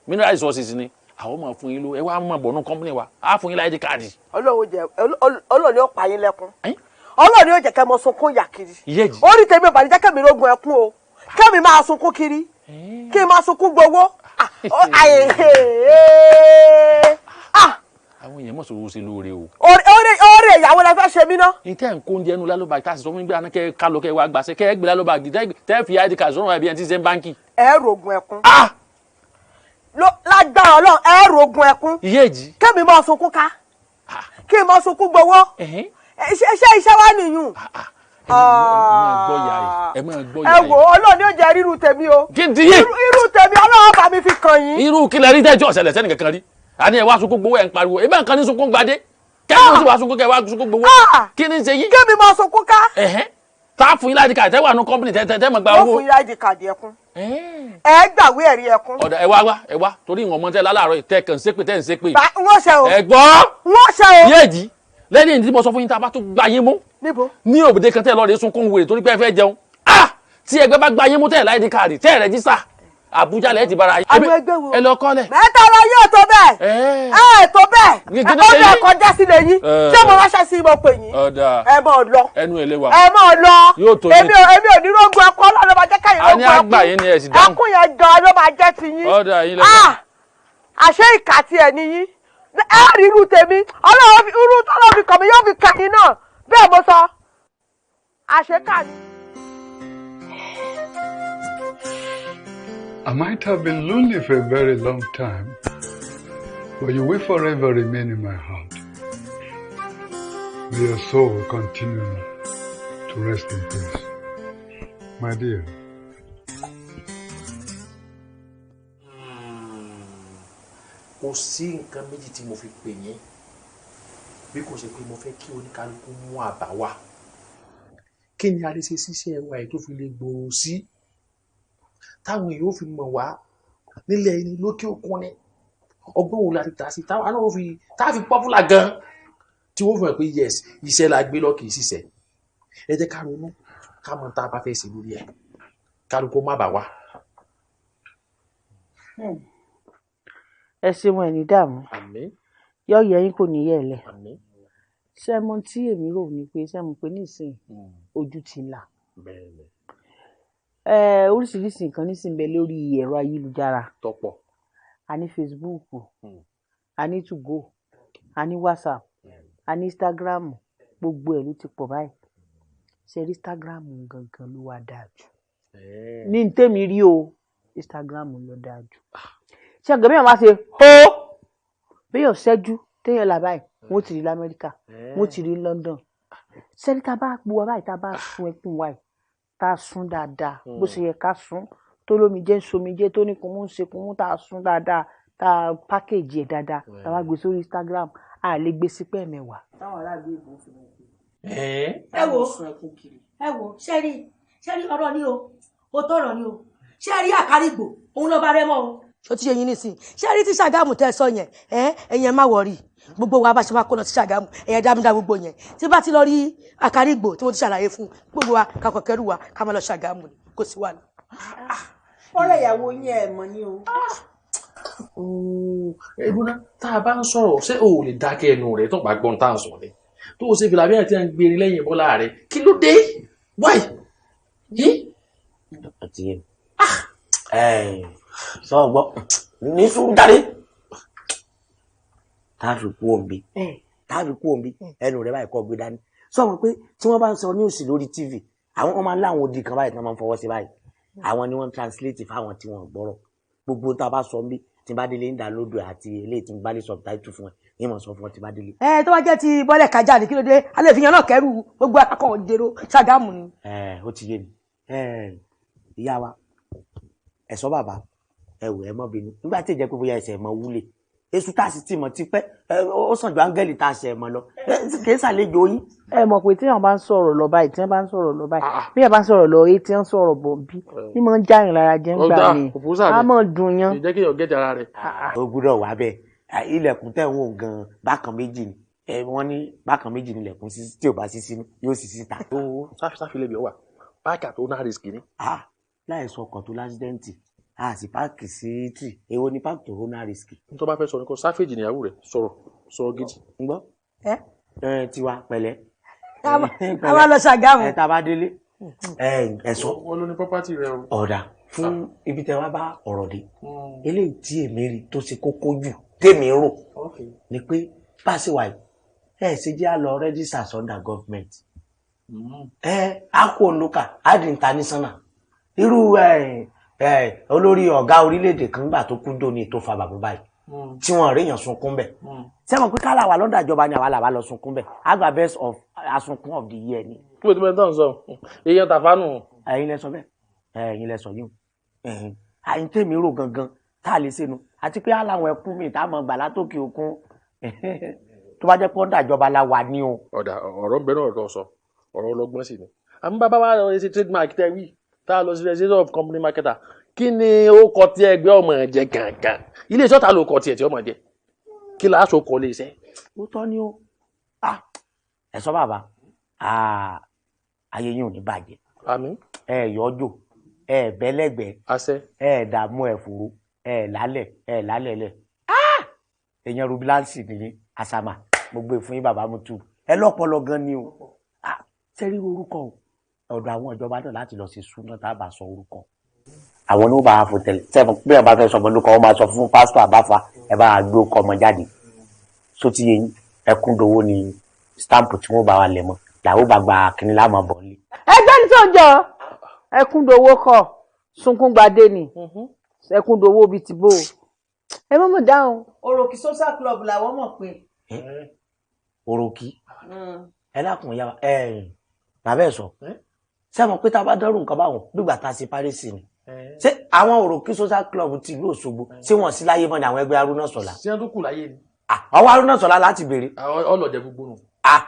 mineral resources ni àwọn máa fún yín lówó ẹ wá mọ̀ bọ̀ nù company wa á fún yín láyé di káàdì. Ọlọ́run yóò pa yín lẹ́kún Ọlọ́run yóò jẹ́ kẹ́ mọ sunkún yà kiri ìyẹ́jì orí tèmi ò bá ní jẹ́ kẹ́mi rógun ẹkún o kẹ́mi máa sunkún kiri kí n máa sunkún gbowó àwọn èèyàn mọ̀ sọ̀rọ̀ ṣe lóore o. ọ̀rẹ́ ìyàwó la fẹ́ ṣe mí ná. ní tẹ́ ń kó oúnjẹ ẹnu lálọ́bàgì tá a sì sọ fún mi gbé àná kẹ́ ká lọ kẹ́ wá gbàṣẹ kẹ́ ẹ gbé lálọ́bàgì tẹ́ fi id card sọ̀rọ̀ ẹbí ẹni tí ń ṣe báńkì. ẹ rògùn ẹkún. lágbára Ọlọ́run ẹ rògùn ẹkún. ìyéèjì. kẹ́mi máa sunkún ká kí n máa sunkún gbowó. iṣẹ́ wa nìyún. ẹ wò Ọlọ́run yóò jẹ́ ríru tèmi o. irú tèmi Ọlọ́run bá mi fi kàn yín. irú kílẹ̀ rí tẹ́jọ́ ọ̀sẹ̀lẹ̀ sẹ́nì kankan rí àní ẹ wá sunkún gbowó ẹ ń pariwo ebe nǹkan ní sunkún gbadé kẹ́kọ̀ọ́ sì wá sunkún kẹ́ wá sunkún gbowó kí ni ṣe yí. kémi máa sunkún ká. tá a fún yín láìdí kàdí tẹ́wà nù kọ́mpìnì tẹ́ mọ̀ gba owó. wọ́n fún yín láìdí kàdí ẹkún. ẹ gbàwé ẹ̀rí ẹkún. ọ̀dà ẹ wá torí ìwọ̀n mọ́tẹ́ lálàárọ̀ tẹ́ kàn ń ṣépè tẹ́ ń ṣépè. wọ́n ṣe o. ẹ gbọ́. wọ́n ṣe o. yéèjì lẹ́yìn tí mo sọ fún yín tá a bá tún gba yín mú. níbo. ní òbòdè kan tẹ́ lọ́ọ́ de sunkún wèrè torí pé ẹ fẹ́ jẹun. tí ẹgbẹ́ bá gba yín mú tẹ́ láìdí kàdí tẹ́ rẹ́jísà Àbújá lẹ ti bara yín. àwọn ẹgbẹ́ wo. ẹ lọ kọ́lẹ̀. mẹ́ta lọ yóò tó bẹ́ẹ̀. tó bẹ́ẹ̀. ọdún ẹ̀kọ́ já sílẹ̀ yín. ṣé mo ránṣẹ́ sí mo pè yín. ẹ mọ̀ lọ. ẹnu ẹ̀ lé wa. ẹ mọ̀ lọ. yóò tó ní. èmi ò ní rógun ẹ̀kọ́ lọ́dọ̀ máa jẹ́ káyọ̀ rógun ẹ̀kọ́. a ní àgbà yín ni ẹ sì dáhùn. ẹkún yẹn gan ló máa jẹ́ ti yín. ọ̀dà yín lẹ́gbẹ̀ẹ́. àṣé ìkà ti ẹ̀ nìyí. ẹ rí irú tèmi Ọlọ́run irú tọ́lọ́ fi kàn mí yóò fi kàn yín náà bẹ́ẹ̀ mo sọ. àṣekà ni. I might have been lonely for a very long time, but you will forever remain in my heart. May your soul continue to rest in peace. My dear. Kò sí nǹkan méjì tí mo fi pè yín bí kò ṣe pé mo fẹ́ kí oníkálukú mú àbá wá. Kí ni a lè ṣe ṣiṣẹ́ wa tó fi lè gbòòrò sí táwọn èèyàn ó fi mọ̀ wá nílẹ̀ ẹni lókè òkun ni ọgbọ́n wo la ti tà sí táwọn náà ó fi fi pọ́pùlà gan tí wọ́n fi hàn pé yes iṣẹ́ la gbé lọ kì í ṣiṣẹ́. Ẹ jẹ́ ká ronú ká mọ̀ tá a bá fẹ́ ṣe lórí ẹ̀ kálukú má bà wá. Ẹ ṣeun ẹni dààmú yọ yẹ yín kò ní yẹ lẹ ṣe mọ tí èmi rò ní pé ṣe mọ pé nísìnyí ojú ti là oríṣiríṣi nǹkan nísìnyí bẹ lórí ẹ̀rọ ayélujára tọ́pọ̀ a ní Facebook a ní 2go a ní WhatsApp a ní Instagram gbogbo ẹ̀ ló ti pọ̀ báyìí ṣe rí Instagram gangan ló wá dáa jù ní tèmi rí o Instagram ló dáa jù ṣe àgbẹ̀ bẹ́ẹ̀ máa ṣe hó bẹ́ẹ̀ ṣẹ́jú téèyàn là báyìí wọ́n ti rí l'Amẹ́ríkà wọ́n ti rí London ṣẹ́ni tá a bá gbowó báyìí tá a bá sun ẹkún wáyìí tá a sun dáadáa bó ṣe yẹ ká sun tó lómi jẹ́ somi jẹ́ tó ní kùnmú ń ṣe kùnmú tá a sun dáadáa tá a pákéjì ẹ̀ dáadáa tá a bá gbé sórí Instagram a lè gbé sí pẹ́ mẹ́wàá. táwọn aráàlú ìbò fi mọ̀ pé ẹ wo ṣẹ́rí ọ̀rọ̀ ni o ó tọ̀rọ̀ ni o ṣẹ́rí àkárìgbò òun ló bá rẹ́ mọ́ o. ó ti yẹ yín nísìn ṣẹ́rí tí Ṣàgámù tẹ́ sọ yẹn ẹ̀yẹn má wọ̀rí gbogbo wa bá ṣe máa kó lọ sí Ṣàgámù ẹ̀yẹn dámúdá gbogbo yẹn tí bá ti lọ rí àkárìgbò tí mo ti ṣàlàyé fún gbogbo wa kakọ̀ kẹrù wa ká máa lọ Ṣàgámù ni kò sí wà ní. ọ̀rẹ́ ìyàwó yín ẹ̀ mọ̀ ní o. Ebúná tá a bá ń sọ̀rọ̀ ṣé o ò lè dákẹ́ ẹnu rẹ̀ tó bá gbọ́n tá à ń sọ ni tó o ṣe fìlà bí àti à ń gbèrè lẹ́yìn bọ́lá rẹ̀ kí ló dé wáyé yìí. àti yẹn sọ gbọ́ ní sùúrù jáde táàfì kú òǹbí ẹnu rẹ̀ báyìí kọ́ gbé dání sọ wọn pé tí wọ́n bá ń sọ níwùsì lórí TV àwọn ọmọ aláwọn odi kan báyìí tí wọ́n máa ń fọwọ́ sí báyìí àwọn ni wọ́n translate fáwọn tí wọ́n gbọ́rọ̀ gbogbo tá a bá sọ ń bí tí bá délé ń download àti eléyìí tí bá lè subtitle fún ẹ ní mọ̀ sọ fún ọ tí bá délé. tó bá jẹ́ ti bọ́lẹ̀ kájà ní kí ló dé alẹ́ ìfihàn náà kẹ́rù gbogbo akẹ́kọ̀ọ́ dèrò Ṣàgámù ni. Ó ti yé mi ìyá wa ẹ̀sọ́ bàbá ẹ̀wọ̀ ẹ̀ mọ́ bínú nígbà tí ìjẹ́ pé bóyá ẹsẹ̀ mọ́ wúlé èṣù tá a sì ti mọ̀ ti pẹ́ ó sàn ju áńgẹ́lì tá a ṣẹ̀ mọ́ lọ kì í ṣàlejò yín. ẹ mọ̀ pé tí wọ́n bá ń sọ̀rọ̀ lọ báyìí tí wọ́n bá ń sọ̀rọ̀ lọ báyìí bí wọ́n bá ń sọ̀rọ̀ lọ èyí tí wọ́n ń sọ̀rọ̀ bọ̀ bí ní mọ̀ ń jáyìn lára jẹ́ ń gbà mí a mọ̀ dùn yán. ìjẹ́ kí èèyàn gẹ́jà ara rẹ̀. ó gbúdọ̀ wá bẹ́ẹ̀ ilẹ̀kùn tẹ̀ ń wò gan bákan méjì ni wọ́n ní bákan méjì ni ilẹ̀kùn tí ò bá sí sínú yóò sì síta. sáfìlẹ̀ bí ó wà páàkì àti oná rìsíkì ni. láì sọ ọkọ̀ tó lásìdẹ́ǹtì a sì páàkì sí tì èwo ni páàkì tó oná rìsíkì. n tó bá fẹ́ sọ ní kò sáfèjì níyàwó rẹ̀ sọ̀rọ̀ gidi. ń gbọ́ tiwa pẹ̀lẹ́. a wá lọ Ṣàgámù. tá a bá délé ẹ̀sọ́. wọ́n ló ní pọ́pátì rẹ o. ọ̀dà fún ibi tẹ́ wá bá ọ̀rọ̀ dé eléyìí tí èmi rí tó ṣe kókó jù tèmi rò ni pé bá a ṣe wà yìí ṣe jẹ́ àlọ́ register under government a kò local a di international irú olórí ọ̀gá orílẹ̀-èdè kan gbà tó kú dóni tó fa bàbá báyìí tí wọ́n rí èèyàn sunkún bẹ̀ sẹ́wọ̀n pé kálá wà lọ́dà ìjọba ni àwa làwa lọ sunkún bẹ̀ àgbà best of asunkún of the year ni. kí ló ti bẹ́ẹ̀ tán sọ èèyàn tàfánù. ẹ̀yin lẹ sọ bẹ́ẹ̀ ẹ̀yin lẹ sọ yìí àyìn tèmi rò gangan tá a lè ṣe nu àti pé aláwọn ẹkún mi tá a mọ̀ gbà látòkè òkun tó bá jẹ́ pé ọ̀dà ìjọba la wà ní o. ọ̀dà ọ̀rọ̀ ń bẹ náà lọ sọ ọ̀rọ̀ ọlọ́gbọ́n sì ni àmì bàbá wa lọ ṣe trademark tẹ wí tá a lọ sí registration of company marketer kí ni ó kọ tí ẹgbẹ́ ọmọ jẹ gangan ilé iṣẹ́ ta ló kọ tiẹ̀ tí ọmọ jẹ kí la aṣọ kọ lè ṣe. ó tọ́ ni ó ẹ sọ bàbá ayé yín ò ní bàjẹ́ àmín yọjò bẹ́lẹ́gbẹ́ dààmú ẹ̀fọ́rọ́ lálẹ̀ èèyàn rubilansi nìyí asama mo gbé fún yín bàbá mu tù ẹ lọ́pọlọ gan ni o sẹ́rí orúkọ ọ̀dọ̀ àwọn ìjọba náà láti lọ sí súná tá a bá sọ orúkọ. àwọn ní ó bá fò tẹ̀lé sẹ́fún bí ẹ bá fẹ́ sọmọ lórúkọ wọn máa sọ fún pásítọ̀ àbáfa ẹ bá gbé ọkọ ọmọ jáde sóti yẹn ẹkúndowó ni stamp tí wọ́n bá wa lẹ̀ mọ́ làwọn bá gba kínní láàmú bọ̀ nílé. ẹgbẹ́ ní tó jọ ẹkúndowó kọ sunkúngbadé ni ẹkúndowó bíi ti bò ẹ mọ̀ mọ̀ dáhùn. Òròkì social club làwọn mọ̀ pé. Òròkì ẹ dákun ya bàbá ẹ̀ sọ ṣé mo pé tá a bá dọ́rùn nǹkan báwọn nígbà tá a ṣe Paris ni ṣé àwọn òròkí social club ti ìlú Òṣogbo ṣé wọ́n sí láyé mọ́ ni àwọn ẹgbẹ́ Haruna Sọlá. ṣé wọ́n tó kù láyé ni. àwọn Haruna Sọlá láti béèrè. ọlọ́jẹ gbogbo nù.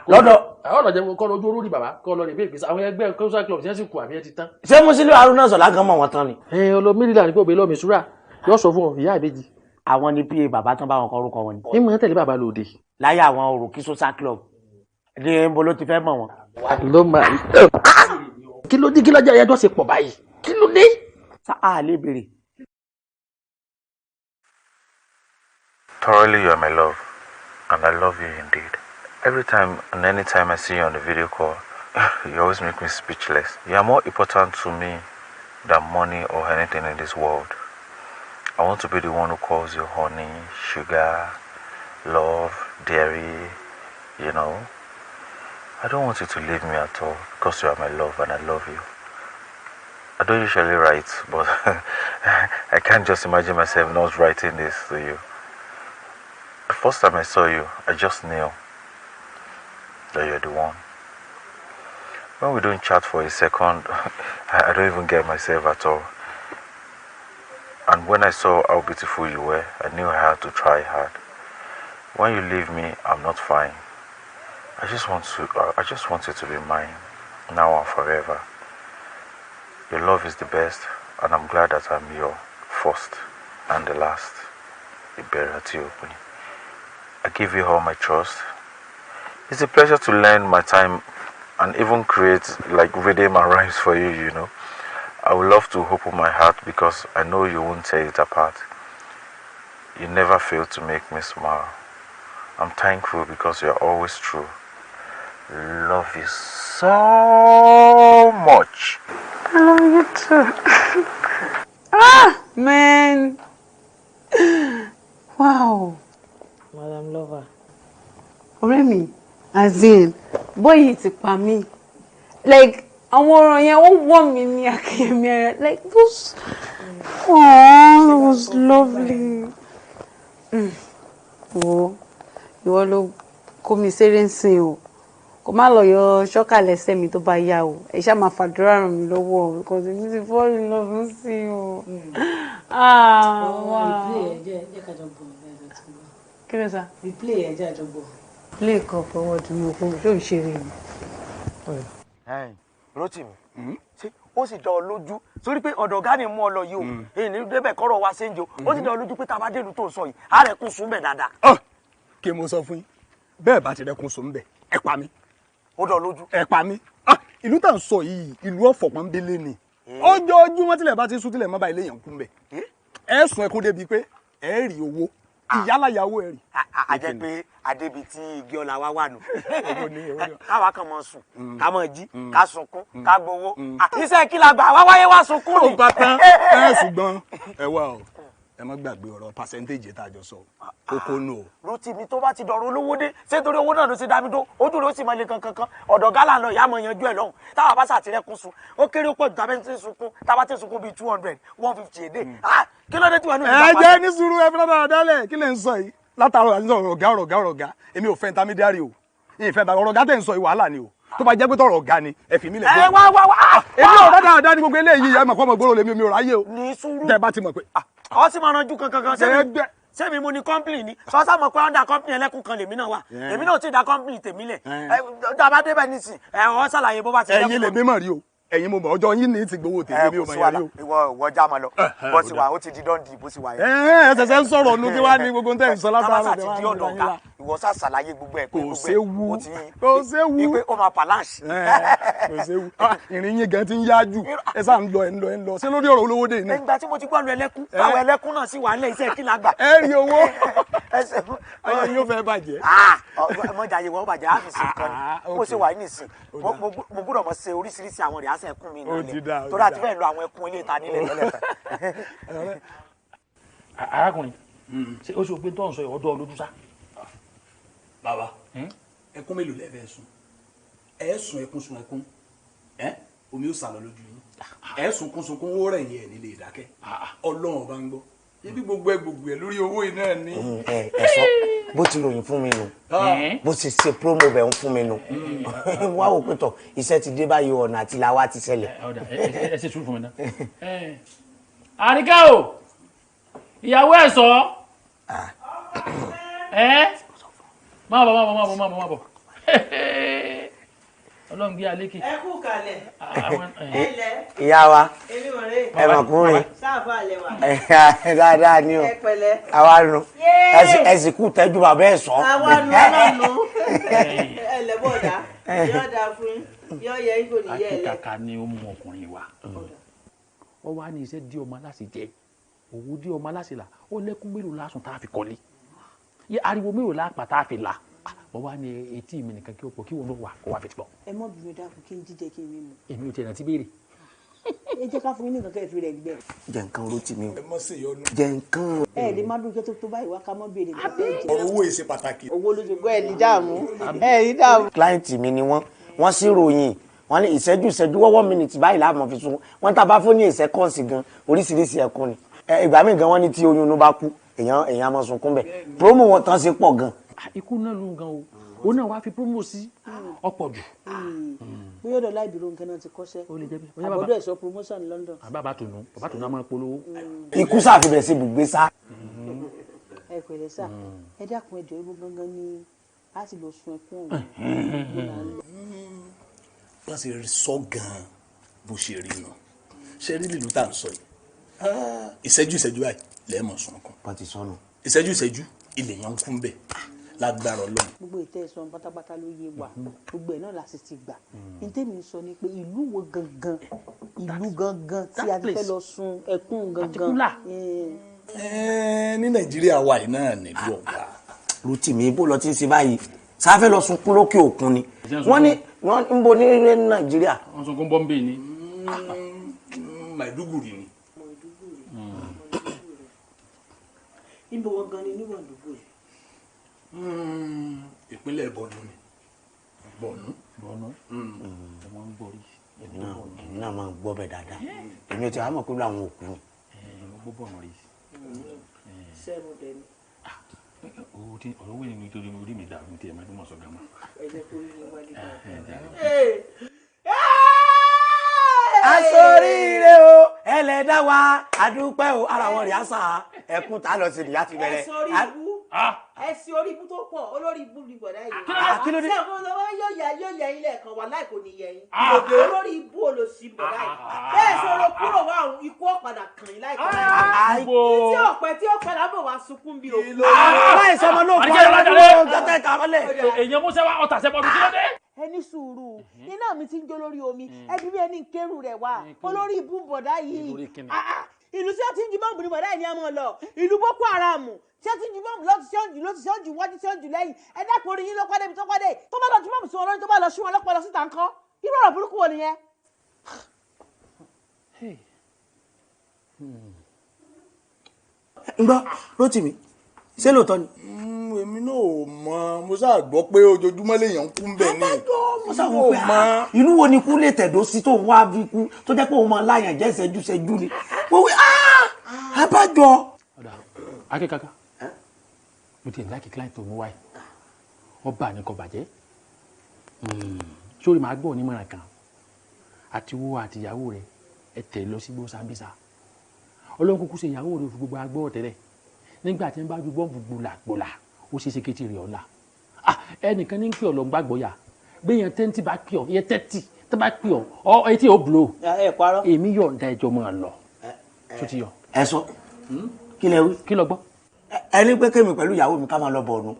lọ́dọ̀. ọlọ́jẹ kọ́ lójú olórí bàbá kọ́ lọ rè bẹ́ẹ̀ gbèsè àwọn ẹgbẹ́ social club ṣé sì kù àbí ẹ ti tán. ṣé Musiliu Haruna Sọlá gan mọ̀ wọ́n tán ni. ọlọmílíà ní pé òbí lọ́ọ̀mì súrà yóò sọ fún ọ ìyá ìbejì. àwọn ni pa bàbá tán bá wọn kọ orúkọ wọn ni. ní mọ̀ tẹ̀lé bàbá lòdì. láyé àwọn òròkí social club ní nbo ló ti fẹ́ mọ̀ wọn. kí ló dé kí lọ́jọ́ ẹjọ́ ṣe pọ̀ báyìí kí ló dé. sáà lè béèrè. Thoroughly, you are my love, and I love you indeed. Every time and any time I see you on the video call, you always make me speechless. You are more important to me than money or anything in this world. I want to be the one who calls you honey, sugar, love, dairy, you know. I don't want you to leave me at all because you are my love and I love you. I don't usually write, but I can't just imagine myself not writing this to you. The first time I saw you, I just knew that you're the one. When we don't chat for a second, I don't even get myself at all. And when I saw how beautiful you were, I knew I had to try hard. When you leave me, I'm not fine. I just want you to be mine, now and forever. Your love is the best, and I'm glad that I'm your first and the last. I give you all my trust. It's a pleasure to lend my time and even create like rhythm and rhymes for you, you know. I would love to open my heart because I know you won't tear it apart. You never fail to make me smile. I'm thankful because you're always true. Love you so much. I love you too. Man. Wow. Madam Lover. Ọ̀rẹ́ mi, as in, boy yìí ti pa mí. Like, àwọn ọ̀rọ̀ yẹn ó wọ̀ mí ní akíyèmí ara. Like, those... Oh, that was lovely. Wo, ìwọ ló kó mi ṣeré ń sìn o. Kò má lọ yọ ṣọ́kà lẹ́sẹ̀ mi tó bá yá o. Ẹ ṣá máa fàdúrà ràn mí lọ́wọ́ o because èmi ti fall in love ń sìn o. Wow. Kí ló sá? Replay ẹ̀ jẹ́ àjọgbọ̀. Play kan fọwọ́ dùn mí fún mi, ṣé ò ń ṣeré mi? Rotimi, ṣé ó sì dán ọ lójú sórí pé ọ̀dọ̀ ọ̀gá ni mú ọ lọ yìí o èyí ní débẹ̀ kọ́rọ̀ wá sí ẹnjọ ó sì dán ọ lójú pé tá a bá délùú tó sọ yìí á rẹ̀ kún sùn bẹ̀ dáadáa. Kí mo sọ fún yín bẹ́ẹ̀ bá ti rẹ́kun sùn bẹ̀ ẹ pa mí. Ó dán ọ lójú. Ẹ pa mí. Ìlú tá à ń sọ yìí ìlú ọ̀fọ̀ pọ́nbélé ni ojoojúmọ́ tilẹ̀ bá ti sún tilẹ̀ mọ́ báyìí léèyàn kún bẹ̀ ẹ sùn ẹkún débi pé ẹ rí owó ìyálàyàwó ẹ rí. A jẹ́ pé adébi tí igi ọ̀la wa wà nù. Káwa kan mọ sùn ká mọ jí ká sunkún ká gbowó. Iṣẹ́ kí la gbà wá wáyé wá sunkún ni. Ó bá tán ẹ ṣùgbọ́n ẹ wá o ẹ má gbàgbé ọ̀rọ̀ percentage tá a jọ sọ kókó nù o. Rotimi tó bá ti dọ̀rọ̀ olówó dé ṣé torí owó náà ló ṣe dábí tó ojú ló sì mọ ilé kankan ọ̀dọ̀ gálà lọ ìyá mọ̀ yanjú ẹ̀ lọ́hùn táwa bá ṣàtìrẹ́kùn sùn ó kéré ó pọ̀ jù tàbí tí sunkún táwa tí sunkún bíi 200 150 èdè. Kí ló dé tí wọ́n ní ìjọba. Ẹ jẹ́ ní sùúrù ẹ fi lọ́dọ̀ dálẹ̀ kí lè ń sọ yìí látàrọ̀ àti ọ̀gá èmi ò fẹ́ intermediary o ìfẹ́ bá ọ̀gá tẹ̀ ń sọ yìí wàhálà ni o tó bá jẹ́ pé tọ̀rọ̀ ọ̀gá ni ẹ fi mí lẹ̀ gbé. Wá èmi ò dáadáa ní gbogbo eléyìí ẹ mọ̀ pé ọmọ ìgboro lèmi ò ráyè o. Ní sùúrù tẹ bá ti mọ̀ pé. Ọ sì máa ranjú kankan sẹ́mi mo ní kọ́ńpìlì ni sọ́sà mọ̀ pé ọ̀dà kọ́ńpìlì ẹlẹ́kùn kan lèmi náà wà èmi náà ti da kọ́ńpìlì tèmi lẹ̀ dábàá débẹ̀ nísìn ọ̀ ṣàlàyé bó bá ti lẹ́kùn. Ẹ̀yin lèmi mọ̀ rí o ẹ̀yin mo mọ̀ ọjọ́ yín ní ti gbowó tèmi mi ò mọ̀ yàrá o. Ìwọ já ma lọ bó ti wà ó ti di dọ́ndì bó ti wà yẹn. Ẹ ṣẹ̀ṣẹ̀ ń sọ̀rọ̀ nu kí wàá ní gbogbo tẹ̀ ń sọ látara rẹ̀ wá ní ọ̀gá ìwọ sá ṣàlàyé gbogbo ẹ̀ pé kò séwu wípé ó máa pàláǹsì. Kò séwu ìrìn yín gan ti ń yájú ẹ sá ń lọ ẹ ń lọ ṣé lórí ọ̀rọ̀ olówó dé iná. Ìgbà tí mo ti gbọ́ lu ẹlẹ́kún báwo ẹlẹ́kún náà sì wà nílẹ̀ iṣẹ́ kí la gbà. Ẹ rí owó ayé yóò fẹ́ bàjẹ́. Mọ̀jà yìí wọ́n bàjẹ́ àfi sí nǹkan ni bó ṣe wà ní ìsìn mo gbọ́dọ̀ mọ̀ ṣe oríṣiríṣi àwọn rìásẹ̀ ẹkún mi nílẹ̀ tó dáa ti fẹ́ lọ àwọn ẹkún ilé ìta nílẹ̀ tẹ́lẹ̀. Arákùnrin ṣé ó ṣe òpin tó ń sọ ọ̀dọ̀ olójú sá. Bàbá ẹkún mélòó lẹ fẹ́ sùn ẹ sùn ẹkún omi ó sàlọ lójú yín ẹ sunkún ó rẹ̀ yín ẹ̀ nílé ìdákẹ́ Ọlọ́run bá ń gbọ́ ibi gbogbo ẹ lórí owó iná ni. bó ti ròyìn fún mi nù bó ti ṣe promo bẹ̀ ń fún mi nù wá wò pé tọ̀ iṣẹ́ ti dé báyìí ọ̀nà àti làwa ti ṣẹlẹ̀. ẹ ṣe sùúrù fún mi náà. Àríkẹ́ o ìyàwó ẹ̀ sọ máa bọ̀ Ọlọ́run gbé alékè. ẹ kú kalẹ̀. ìyá wa ẹ mọ̀ kúrin sáfà lẹ wà. dáadáa ni o ẹ pẹ̀lẹ́. àwa nù ẹ sì kú tẹ́jú bàbá ẹ̀ sọ. àwa nù ọlọ́nu ẹ lẹ́bọ̀dá yóò dáa fún yóò yẹ yín kò ní yẹ ẹ lẹ. akíkaka ni ó mú ọkùnrin wa ọ wá ní iṣẹ́ dí ọmọ aláṣẹ jẹ òwú dí ọmọ aláṣẹ là ó lẹ́kún mélòó lásùn tá a fi kọ́lé ariwo mélòó lápá tá a fi là wọ́n wá ní etí mi nìkan kí o pọ̀ kí wọ́n ló wà kó wá fi ti bọ̀. ẹ mọ bìnrin dákun kí n jíjẹ kí n mímu. èmi ò tiẹ̀ rántí béèrè. ẹ jẹ́ ká fún yín nìkan kẹ́ ẹ fi rẹ̀ gbẹ. jẹ nǹkan oró tì mí o. ẹ mọ sí ìyọnu. jẹ nǹkan. ẹ lè má dúró kí tó báyìí wá ká mọ́ béèrè nípa ẹ jẹ. ọ̀rọ̀ owó èsì pàtàkì. owó ló ti gbọ́ ẹ ní dààmú ẹ ní dààmú. client mi ni wọ́n sì ròyìn wọ́n ní ìṣẹ́jú 1 minute báyìí láàmú fi sun wọ́n tá a bá fún ní ìṣẹ́kọ̀nsì gan oríṣiríṣi ẹ̀kún ni ìgbà míì gan wọ́n ní tí oyún inú bá kú èèyàn máa sunkún bẹ̀ promo wọn tán ṣe pọ̀ gan. ikú náà ló ń gan o òun náà wàá fi promo sí ọ̀pọ̀ jù. bóyá ọ̀dọ̀ láì dúró nǹkan náà ti kọ́ṣẹ́ àbọ̀dọ̀ ẹ̀sọ́ promotion ní London. bàbá tó nù máa polówó. ikú sáfìbẹ̀ sí ibùgbé sá. ẹ pẹ̀lẹ́ sá ẹ dákun ẹjọ́ ibo gangan ni a ti lọ sun ẹkún ọ̀hún. wọ́n sì sọ gan-an bó ṣe rí nù ṣe rí lílu tá à ń sọ yìí ìṣẹ́jú báyìí lẹ́ẹ̀mọ̀ sùn kan. wọ́n ti sọnù. ìṣẹ́jú ilẹ̀ yẹn ń kún bẹ́ẹ̀ lágbára Ọlọ́run. gbogbo ìtẹ́ ìsọ pátápátá ló yé wa gbogbo ẹ̀ náà la sì ti gbà ní tèmi sọ ni pé ìlú wo gangan tí a ti fẹ́ lọ sun ẹkún gangan. ní Nàìjíríà wa yìí náà nílùú ọ̀gá. Rotimi bó lọ ti ń ṣe báyìí sáfẹ́ lọ sunkún lókè òkun ni wọ́n ń bo ní Nàìjíríà. wọ́n sunkún Bọ́mbé ni. Maiduguri ni. níbo wọn gan ni níwọ̀n àdúgbò yìí. ìpínlẹ̀ Bọ̀nú ni. Bọ̀nú. wọ́n ń borí. èmi náà máa ń gbọ́ bẹ̀ dáadáa èmi ò tí a mọ̀ pé àwọn òkú ni. gbọ́ Bọ̀nú rí. sẹ́nu dẹni. ọ̀rọ̀ wẹ̀yìn nítorí orí mi dàrú ní tiẹ̀ máa dún mọ̀ sọ̀gá mọ́. ẹ jẹ́ kó rí wálé báyìí. asoríire o ẹlẹ́dá wa adúpẹ́ o ara wọn rí àṣà ẹkún tá a lọ sí ìyá ti bẹ̀rẹ̀. ẹsìn orí ibú tó pọ̀ olórí ibú ni bọ̀dá yìí. kí ló dé. ṣé àwọn ọmọ yóò yẹ yín lẹ́ẹ̀kan wà láì kò ní yẹ yín. olórí ibú olóṣì bọ̀dá yìí. bẹ́ẹ̀ sọ̀rọ̀ kúrò wá ikú ọ̀padà kàn yín láìpẹ́ láì. tí ọ̀pẹ lábọ̀ wá sunkún bí òkú. aláìsàn ọmọ náà kọ́ ọ́ gẹ́gẹ́ kàwálẹ̀. èèyàn mú sẹ́wà ọ̀tà sẹ́bọ̀dù kí ló dé. ẹni sùúrù iná mi ti ń jó lórí omi ẹbí bí ẹni kẹrù rẹ wá olórí ibú bọ̀dá yìí ìlú tí wọ́n ti ń ju bọ́ǹbù ní bọ̀dá yìí ni a mọ̀ lọ ìlú Boko Haram tí wọ́n ti ń ju bọ́ǹbù lọ́tún sí ọ̀jù wájú sí ọ̀jù lẹ́yìn ẹ dákun orí yín ló pàdé ibi tó pàdé tó bá lọ ju bọ́ǹbù sí wọn lórí tó bá lọ sí wọn lọ́pọ̀ lọ síta ńkọ́ irú ọ̀rọ̀ burúkú wo nìyẹn. ń gbọ́ Rotimi ṣé lóòótọ́ ni. èmi náà ò mọ mo ṣáà gbọ́ pé ojoojúmọ́ lèèyàn ń kú bẹ́ẹ̀ ni. mo ṣáà wò pé inú wo ni kú lè tẹ̀dó sí tó ń wá bí kú tó jẹ́ pé òun máa láyàn jẹ́ ṣẹ́jú ni mo wí abájọ. akẹ́kọ̀ọ́ mo ti ẹ̀ láìkí client tó mú wáyé ọba ní kò bàjẹ́ sórí màá gbọ́ onímọ̀ràn kan àti wo àtìyàwó rẹ̀ ẹ tẹ̀ lọ sí gbósàbísà Ọlọ́run kúkú ṣe ìyàwó rẹ̀ fún gbogbo agbọ́ tẹ́lẹ̀ nígbà tí ń bá ju bọ́ǹbù gbòlàgbòlà ó ṣe é ṣe kétì rẹ̀ ọ̀la ẹnìkan ní kí ọ̀lọ́ gbàgbọ́yà béèyàn tẹ́ntì bá pè ọ́ iye 30 tó bá pè ọ́ etí ò blow èmi yọ̀ǹda ẹjọ́ máa lọ tó ti yọ. ẹ sọ kí lẹ wí. kí lọ gbọ́. ẹni pé kémi pẹ̀lú ìyàwó mi ká máa lọ Bọ̀nú.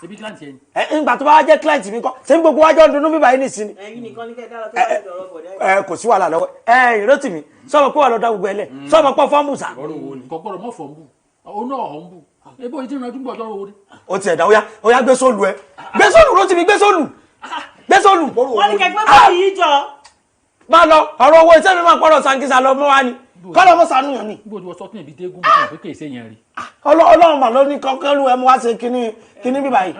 ebi client yẹn. ńgbà tó bá wá jẹ́ client mi kọ́ ṣé gbogbo wájọ́ ń dunú bíbá yín nìsín. ẹ̀yin nìkan ní kẹ́ dára tó bá ti dọ̀rọ̀ bọ̀dá. kò sí wàhálà lọ́wọ́ Rotimi sọ́mọ pé wà lọ́dọ̀ gbogbo ẹ̀ lẹ̀ sọ́mọ pọ̀ fọ́ọ̀mù sà. kọ̀kọ́rọ̀ mọ́ fọ́ọ̀mù òun náà ọ̀hún bù ebi oyin tí ń rájú gbọ́dọ̀ owó ni. ó ti ẹ̀dá ó yá gbé sóòlù ẹ gbé sóòlù Rotimi gbé sóòlù. wọ́n ní kẹ́gbẹ́ bá yìí jọ. máa lọ ọ̀rọ̀ owó iṣẹ́ mi máa pọ̀rọ̀ sankisa lọ mọ́ wa ni kọ́lọ́ mọ́ sànúyàn ni. níbo ni wọ́n sọ tún ibi dégún mọ́ pé kì í ṣe yẹn rí. Ọlọ́run mà ló ní kọ́kọ́lù ẹ mú wá ṣe kíní bíbá yìí.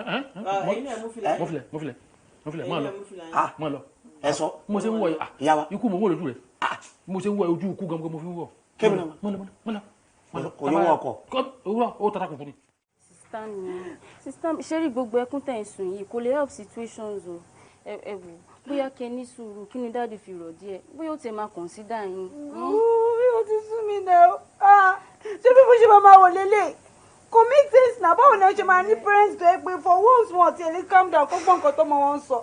mo filẹ̀ máa lọ. ẹ sọ. mo ṣe ń wọ ikú mo wọ lójú rẹ̀ mo ṣe ń wọ ojú ikú gan mo fi ń wọ. kébì náà mọ́ lọ. kò yóò wọ ọkọ̀. òwúrọ̀ ó tata kùnkùn ni. Sister mi ṣe rí gbogbo ẹkún tẹ̀ ń sùn yìí kò lè help situations o. Ẹ wò bóyá kẹ́ ní sùúrù kí ni dáàdì fi rọ̀ díẹ̀ bóyá ó ti máa consider yín. Ó ti sún mi náà. Ṣé bí mo ṣe máa wò lélẹ̀? Kò make sense náà báwo ni ó ṣe máa ní parents tó ẹ pé for once wọn ti lè calm down kó gbọ́ nǹkan tó mọ wọn sọ.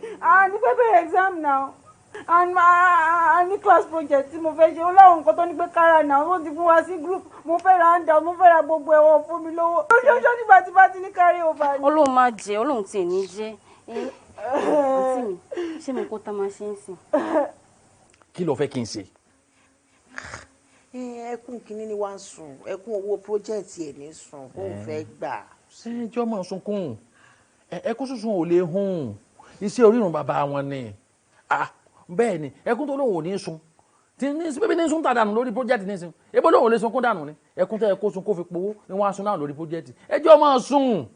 Ní fẹ́ bẹ̀rẹ̀ exam now and ní class project tí mo fẹ́ ṣe ó láwọn nǹkan tó ní pé kára náà wọ́n ti fún wa sí group mo fẹ́ ra handout mo fẹ́ ra gbogbo ẹ̀wọ̀n fún mi lówó. Lójoojúmọ́ nígbà tí bá ti ní carry over. Ọlọ́run máa jẹ́ Ọlọ́run tí ì ní jẹ́. Àǹtí mi ṣé mo kó tá máa ṣe ń sìn. Kí ló fẹ́ kí n ṣe? Ẹkún kínní ni wá ń sùn ẹkún owó project ẹ̀ ní sùn kó fẹ́ gbà. Ṣé ẹjọ́ máa sunkún? Ẹkún sísun ò lè hùn iṣẹ́ orírun bàbá wọn ni. Bẹ́ẹ̀ ni ẹkún tó lóun ò ní sun tí ní bébí ní sun tà dànù lórí project ní sin ebó lóun ò lè sunkún dànù ni ẹkún tẹ́ ẹ kó sun kó fi powó ni wọ́n á sun náà lórí project ẹjọ́ máa sùn.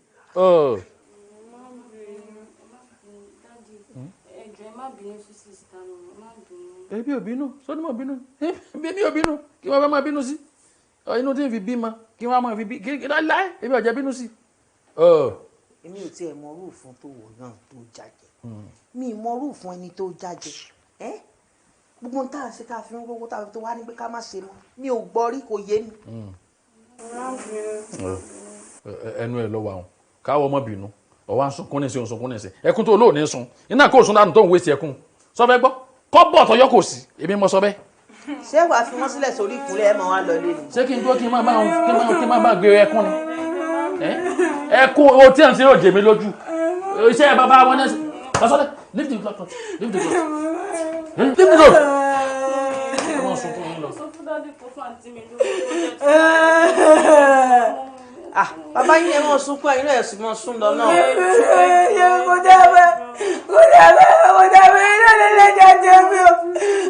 Ebi ò bínú sọ́ni mọ̀ bínú ebi ò bínú kí wọ́n bá máa bínú sí inú tí ń fi bímọ kí wọ́n máa fi bí kí láì ebi ò jẹ́ bínú sí. Èmi ò tiẹ̀ mọ rúùfún tó wò náà tó jàjẹ́ mi mọ rúùfún ẹni tó jàjẹ́ gbogbo tá a ṣe ká fi ń rówó tá a fi tó wá ní pé ká má ṣe mọ́ mi ò gbọ́ rí kò yé mi. Ẹnu ẹ lọ́wọ́ àwọn káwọ́ ọmọ bínú ọwọ́ à ń sunkún nísìn òǹsunkún nísìn ẹkún tó lóò ní sun iná kó sun dànù tó ń wéṣì ẹkún sọ fẹ́ gbọ́ kọ́bọ̀ tọyọ́ kò sí èmi mọ sọ bẹ́ẹ̀. Ṣé wàá fi wọ́n sílẹ̀ sórí ìkúnlẹ̀ ẹ̀ mọ̀ wá lọ lé ni. Ṣé kí n dúró kí n má bá gbé ẹkún ni ẹkún o tí à ń ṣe yóò jẹ mi lójú iṣẹ́ bàbá wọn náà lọ́sọ́lẹ̀ leave the blood leave the blood leave the blood. Ọmọ sunkún yín lọ. Bàbá yín ẹ mọ̀ sunkún ẹ̀yin náà ẹ̀ sì mọ̀ sún lọ náà. Kò dábẹ́ iná lè dàdé mi o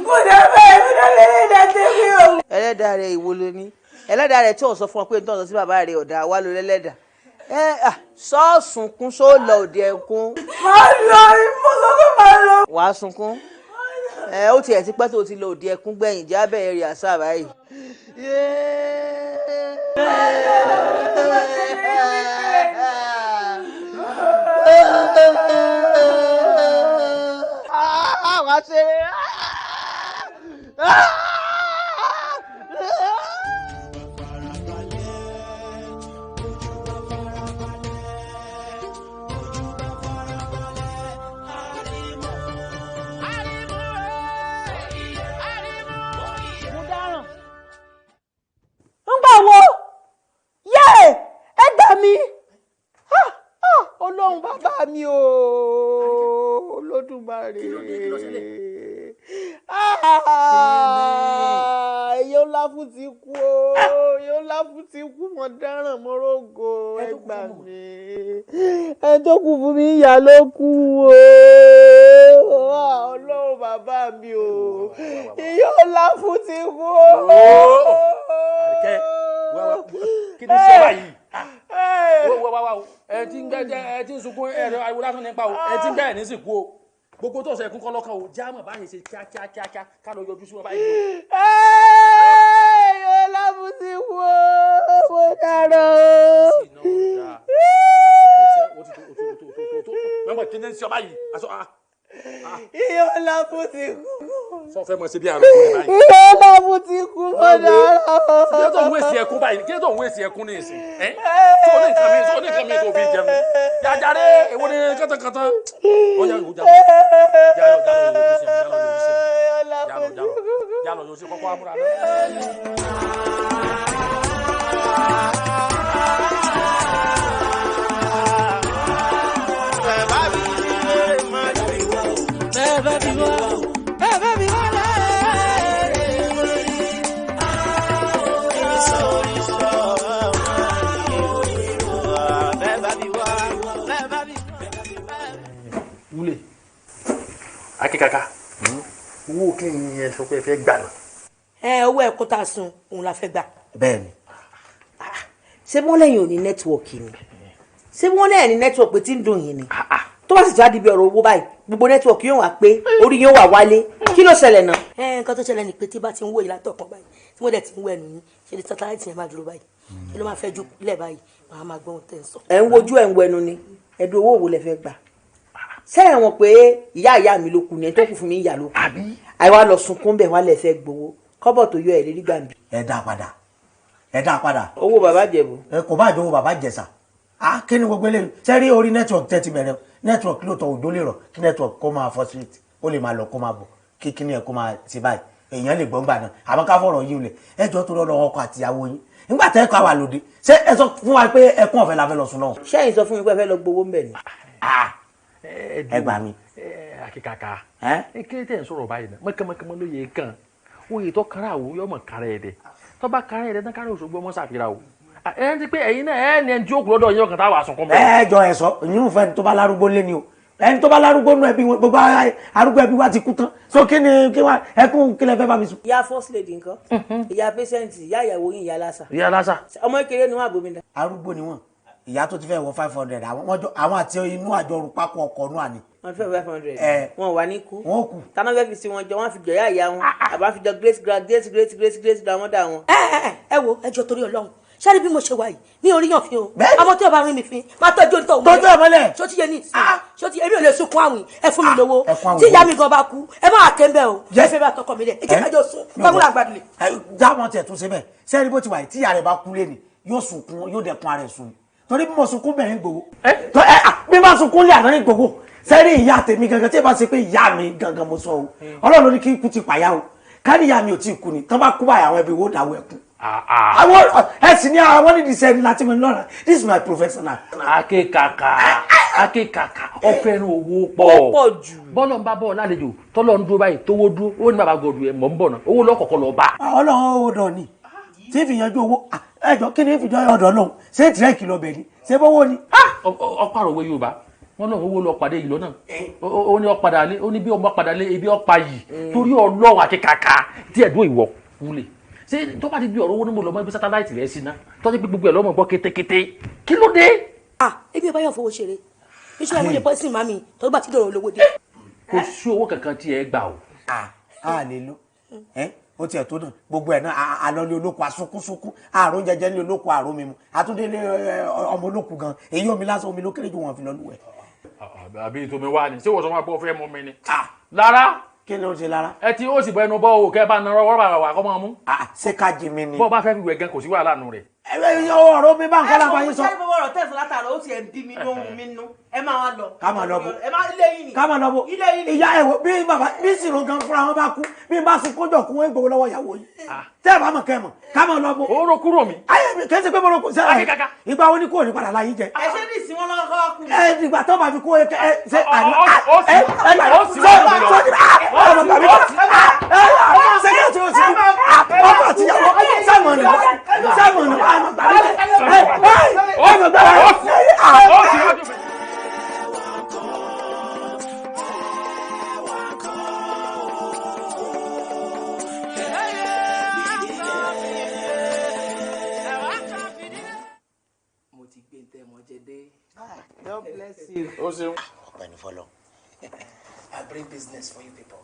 kò dábẹ́ iná lè dàdé mi o. Ẹlẹ́dàá rẹ̀ ìwo ló ní ẹlẹ́dàá rẹ̀ tí ò sọ fún ọ pé nítorí sí bàbá rẹ̀ ọ̀dà wà ló lẹ́lẹ́dà sọ́ọ̀sùnkún só lọ òde ẹkún. Máa lọ ìfọ̀sọ́kún máa lọ. Wàá sunkún ó tiẹ̀ ti pẹ́ tó ti lọ òde ẹkún gbẹ̀yìn jẹ́ abẹ́rẹ́ rí àṣà báyìí. Wàá ṣeré. Ọlọ́run bàbá mi o Olódùmarè èyí ńlá fún ti kú o èyí ńlá fún ti kú mọ dáràn mọ́rọ́gò ẹ gbà mí ẹ tó kù fún mi ìyá ló kú o Ọlọ́run bàbá mi o èyí ńlá fún ti kú o. Kí ni ṣe báyìí? Wá ẹ ti ń gbẹ́jẹ́ ẹ ti ń sunkún ẹ̀rọ ariwo lásán nípa o ẹ ti ń bẹ́ẹ̀ ní sìnkú o gbogbo tó ṣe ẹkún kọ́ lọ́kàn o jáàmù báyìí ṣe kíákíá ká lọ yọjú sí wọn báyìí. Yóò lábù sí kú o mo dára o. Mẹ́mọ̀ kí ni ṣe báyìí? Yóò lábù sí kú. Sọ fẹ́ mọ̀ sí bí àrùn kúrẹ́ báyìí. Yóò lábù sí kú mo dára o. Kí ló tó ń wéṣì ẹkún báyìí? Kí ló tó ń wéṣì ẹkún ní ìsìn? Tó ní nǹkan mi tó fi jẹun. Yàjáde èwo ni kátàkátà? Ó yà yóò jáde. Jálọ yóò sí kọ́kọ́ amúra náà. Wúlé akíkaka owó kí ni ẹ sọ pé ẹ fẹ́ gbà náà. Owó ẹ̀kọ́ tá a sun òun la fẹ́ gbà. Bẹ́ẹ̀ni. Ṣé wọ́n lẹ́yìn ò ní nẹ́tíwọ̀kì ni ṣé wọ́n lẹ́yìn ní nẹ́tíwọ̀kì pé tí ń dùn yín ni tó bá sì tó á di bí ọ̀rọ̀ owó báyìí gbogbo nẹ́tíwọ̀kì yóò wá pé orí yóò wà wálé kí ló ṣẹlẹ̀ náà. Nǹkan tó ṣẹlẹ̀ ni pé tí bá ti ń wò yìí látọ̀kan báyìí tí wọ́n dẹ̀ ti ń wẹ̀ nù yín ṣe ni sátáláìtì yẹn máa dúró báyìí kí ló máa fẹ́ ju lẹ̀ báyìí màá máa gbọ́ ohun tẹ́ ń sọ. ẹ ń wojú ẹ ń wẹnu ni ẹdùn owó wo lẹ fẹ́ gbà sẹ́yìn wọn pé ìyá mi ló kù ní ẹ tó kù fún mi ìyá ló kù àìwá lọ sunkún bẹ̀ wá lẹ fẹ́ gbowó kọ́bọ̀ tó yọ ẹ̀ lérí gbàǹbì. ẹ dá padà. owó bàbá jẹ̀bù. ẹ kò bá jọ owó bàbá jẹ̀sà kí ni gbogbo eléyìí sẹ́rí orí network tẹ́ ti bẹ̀rẹ̀ network lóòótọ́ òjò lè rọ̀ kí network kó máa frustrate ó lè máa lọ kó máa bọ̀ kí kíní ẹ̀ kó máa ti báyìí èèyàn lè gbọ́ngbà náà àmọ́ ká fọ̀rọ̀ yìí lẹ̀ ẹjọ́ tó lọ́ọ́ ọkọ àtìyàwó yín nígbà tẹ́ ká wà lóde ṣé ẹ sọ fún wa pé ẹkún ọ̀fẹ́ la fẹ́ lọ sùn náà. ṣẹ́yìn sọ fún mi pé ẹ fẹ́ lọ gbowó ńbẹ̀ ni. ẹ gbà mí. akíkaka kí ni tẹ̀ ń sọ̀rọ̀ báyìí náà mọ̀kànmọ̀kànmọ̀ ló yẹ kàn oyè tó kára àwò yọmọ kára ẹ̀ dẹ̀ tó bá kára ẹ̀ dẹ̀ tán kára Òṣogbo ọmọ ṣàfihàn o ẹ ti pé ẹ̀yin náà ẹ ní ẹni tí ó kú lọ́dọ̀ yín ọkàn táwọn àsùnkún bẹ́ẹ̀. ẹ jọ ẹ sọ ìyún fẹ́ tó bá lárúgbó lé ni o ẹni tó bá lárúgbó nù ẹbí gbogbo arúgbó ẹbí wa ti kú tán so kí ni kí wá ẹkún kí lẹ fẹ́ bá mi sùn. ìyá first lady nǹkan ìyá patient ìyá ìyàwó yín ìyá lásà. ìyá lásà. ọmọ kékeré ni wọn àbòmí. arúgbó ni wọn ìyá tó ti fẹ́ wọ 500 àwọn àti inú àjọ rúpákọ̀ ọkọ̀ náà ni. wọ́n fẹ́ 500 wọn wà ní kú. wọn kù. táná fẹ́ fi sí wọn jọ wọ́n fi jọ yá ìyá wọn àbá fi jọ great grandmother wọn. ẹ wo ẹ jọ torí Ọlọ́run ṣáàrí bí mo ṣe wà yìí mi ò rí yàn fi o ọmọ tí o bá rí mi fi máa tọ́jú ohun tó wù mí. tọ́jú ẹ̀ mọ́lẹ̀. ṣó ti yẹ ní ìsìn ṣó ti èmi ò lè sunkún àwìn ẹ fún mi lówó tí ìyá mi gan bá kú ẹ má ké ń bẹ o ẹ fẹ́ bá tọkọ mi lẹ ẹ jẹ́ kájọ sùn kọ́múlà àgbàdìlẹ̀. dáwọn tẹ̀ tún ṣe bẹ́ẹ̀ sẹ́ni bó ti wà yìí tí ìyá rẹ̀ bá kú lé ni yóò sunkún yóò dẹkun ara ẹ̀ sùn torí bí mo sunkún bẹ̀rẹ̀ ń gbowó bí mo sunkún lé àná ń gbowó sẹ́ni ìyá tèmi gangan tí ẹ bá ṣe pé ìyá mi gangan mo sọ o Ọlọ́run ló ní kí ikú ti pàyà o kárí ìyá mi ò tí ì kú ni tán bá kú báyà àwọn ẹbí wo dáwọ́ ẹkún àwọn ẹsìn ní àwọn nídìí sẹ́ni láti mi lọ́ra this is my professional. akíkaka ọ̀fẹ́ràn owó pọ̀ jù bọ́lọ̀ ń bá bọ̀ lálejò tọ́lọ̀ ń dúró báyìí tówó dúró owó ní bàbá gọ̀dù ẹ̀ mọ̀ ń bọ̀ náà owó lọ́kọ̀ọ̀kọ̀ lọ bá. Ọlọ́run owó dọ̀ ni tí fi yanjú owó ẹjọ́ kí ni ìfìjọ́ ọ̀dọ̀ náà ṣé tìrẹ́ẹ̀kì lọ bẹ̀ ni ṣé bọ́wọ́ ni. ọ̀pá àròwé Yorùbá wọn náà owó lọ pàdé ìlú náà ó ní ọ̀padà lé ó ní bí ọmọ padà lé ebi ọ̀pá yìí torí Ọlọ́run akíkaka tí ẹ̀dùn ìwọ̀ kúlẹ̀ ṣé tó bá ti di ọ̀rọ̀ owó ní mo lọ mọ ibi sátáláìtì rẹ̀ sí ná tọ́jú pé gbogbo ẹ̀ lọ́mọ gbọ́ kétékété kí ló dé. ebi ò bá yàn fowó ṣeré iṣẹ́ àwọn olè pọ́sìn mami tó bá ti dọ̀rọ̀ olówó dé. kò sí owó kankan tí ẹ gbà o. a lè lo ó tiẹ̀ tó náà gbogbo ẹ̀ náà àlọ́lé olóko asúnkúnsúnkún àrùn jẹjẹ ní olóko àrùn mímu àtúndélé ọmọ olóko gan èyí omi lásán omi ló kéré jù wọn fi lọ lúwẹ̀. àbí ìtomi wá ni ṣé wọ́n sọ wọn pé ó fẹ́ mú mi ni. lára kí ni ó ṣe lára. ẹ ti ó sì bọ ẹnu bọ́ o kẹ́ bá na rọ́bà wà kọ́ máa mú. ṣé ká jí mi ni. bọ́ bá fẹ́ fi wẹ̀ gan kò sí wàhálà nù rẹ̀. ọ̀rọ̀ mi bá ń kọ́lá báyìí sọ. ẹ fọwọ́ ọ̀rọ̀ tẹ̀sán látara ó ti ẹ̀ ń bí mi nú mi nú ẹ máa wá lọ. ká máa lọ bó ẹ máa ilé yìí ni. ká máa lọ bó ilé yìí ni. ìyá ẹ̀wọ̀ bí bàbá bí sìrò gan fúnra wọn bá kú bí n bá sun kójọ kún wọn gbowó lọ́wọ́ ìyàwó yìí tẹ́ ẹ bá mọ̀ kẹ́ ẹ mọ̀ ká máa lọ bó. ó ro kúrò mi. ayé mi kì í ṣe pé mo ro kúrò sẹ́yìn ìgbà wo ni kúrò ní padà láyé jẹ. ẹ ṣe ní ìsìn wọn lọ́kọ́ kú. ẹ ìgbà tó bá fi kú ẹ ṣe àná God bless you. Ọ̀gbẹ́ni fọlọ. I bring business for you people.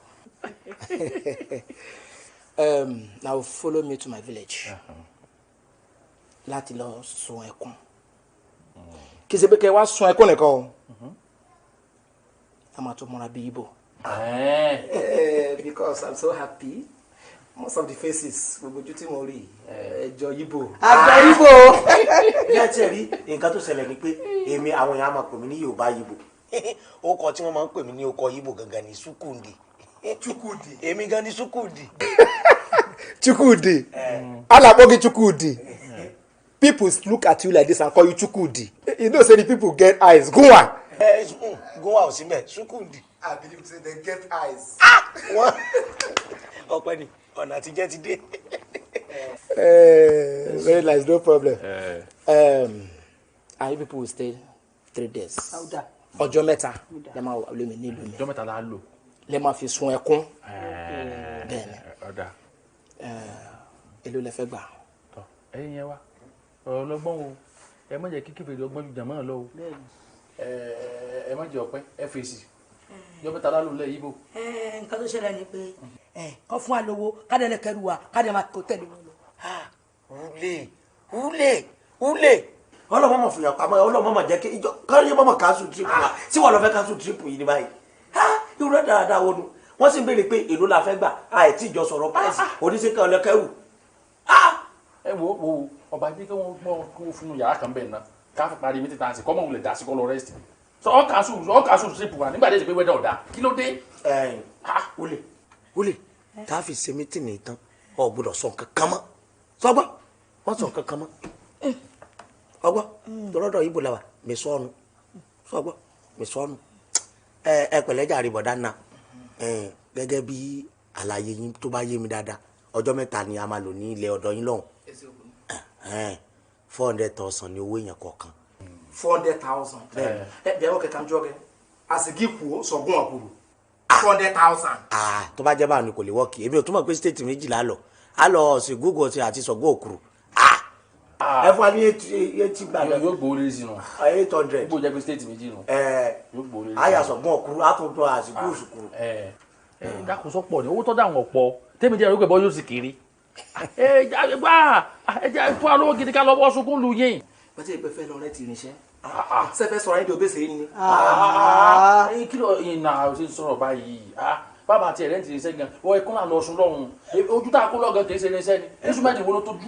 Now follow me to my village. Láti lọ sun ẹkún. Kì í ṣe pé kẹ́ wá sun ẹkún nìkan o. A máa tún múra bí Igbo. Because I'm so happy. Most of the faces gbogbo ojú tí mo rí ẹjọ Igbo. Àjọ Igbo. Yẹ ti rí nǹkan tó ṣẹlẹ̀ ni pé èmi àwọn èèyàn máa pè mí ní Yorùbá Igbo. Orúkọ tí wọ́n máa ń pè mí ní orúkọ Igbo gangan ní Chukwudi. Chukwudi. Èmi gan ni Chukwudi. Chukwudi. Alabogi Chukwudi. People look at you like this and call you Chukwudi. You know say the people get eyes. Go on. Go on, Osime. Chukwudi. I believe say they get eyes. Ọpẹ́ ọ̀nà àtijọ́ ti dé. Very nice, no problem. And you people will stay 3 days. Ọjọ́ mẹ́ta. Lẹ́ máa wà lómi nílùú mi. Ọjọ́ mẹ́ta la lò. Lẹ́ máa fi sun ẹkún. Bẹ́ẹ̀ni. Ọ̀dà. Èló lẹ fẹ́ gbà. Ẹ̀yin yẹn wá ọlọ́gbọ́n o ẹ má jẹ́ kí kébèrè ọgbọ́n ju jàmọ́ lọ o ẹ má jẹ́ ọpẹ́ ẹ fèsì ọjọ́ mẹ́ta la lò lẹ́ Igbo. Nǹkan tó ṣẹlẹ̀ ni pé kọ́ fún wa lówó kádẹ lẹ kẹrù wa kádẹ máa kó tẹ̀lé wọn lọ. Rúlé wúlé ọlọ́mọ mọ̀ fìyàn pamọ́ ọlọ́mọ mọ̀ jẹ́ kí ìjọ káyọ̀ mọ̀ cancel trip wa tí wọ́n lọ fẹ́ cancel trip yìí ní báyìí irú rẹ̀ dáadáa wọnú wọ́n sì ń béèrè pé èló la fẹ́ gbà àìtí ìjọ sọ̀rọ̀ price oníṣẹ́kẹ́ ọlẹ́kẹ́rù. ẹ wo ọba jẹ́ kí wọ́n gbọ́ kó fún yàrá kan bẹ́ẹ̀ náà ká fi parí mi títà sí kọ́mọ̀ wulẹ̀ dá sí kọ́ lọ rest so ọ́ cancel trip wa nígbà tí ó ti pé wẹ́dà ọ̀dà kí ló dé. wúlé tá a fi ṣe mítìnì tán ọ gbọ́dọ̀ sọ nǹkan kan mọ́ sọgbọ́n wọ́n sọ nǹkan kan mọ́ ọgbọ́ tọ́lọ́dọ̀ yìí bò la wà mẹ́sọ́ọ̀nù sọgbọ́ mẹ́sọ́ọ̀nù ẹ pẹ̀lẹ́ jàre bọ̀dá náà gẹ́gẹ́ bí àlàyé yín tó bá yé mi dáadáa ọjọ́ mẹ́ta ni a máa lò ní ilẹ̀ ọ̀dọ̀ yín lọ́hùn 400,000 ni owó èèyàn kọ̀ọ̀kan. 400,000 bẹ́ẹ̀ wọ́n kẹ̀kẹ́ jọ́ kẹ́ àsìkí kù sọ̀gùn ọ̀kùrù 400,000. tó bá jẹ́ báwọn ni kò lè wọ́ọ̀kì èmi ò túmọ̀ pé stéètì méjìlá lọ á lọ ọ̀sìn gúgù ọ̀sìn àti sọ̀gùn òkùrù ẹ fún wa ní 80 gbàgbọ́ yóò gbòòrè sí nù 800 gbòòrè jẹ́ pé stéètì méjì nù yóò gbòòrè sí. àyà sọ̀gùn òkùrù á tún tó àsìkò òsùkùrù. dákun sọ pọ̀ ní owó tó dà wọ́n pọ̀ tẹ́mi jẹ́ àrùkẹ́ bọ́ yóò sì kéré ẹ jẹ́ fún alówó gidi ká lọ́wọ́ sunkún lu yín. bàtí ìpè fẹ́ lọ rẹ ti irinṣẹ́ sẹ́fẹ́ sọ̀rọ̀ ẹ̀dẹ̀ òbẹ́sẹ̀ yìí ni. kí ló ìnà ṣe sọ̀rọ̀ báyìí bàbá àti ẹ̀rẹ́ ti irinṣẹ́ gan wọ́n ẹkún náà lọ sùn lọ́hùn ojú tá a kó lọ́gàn kì í ṣe irinṣẹ́ ni èṣù mẹ́rin wo ló tó dú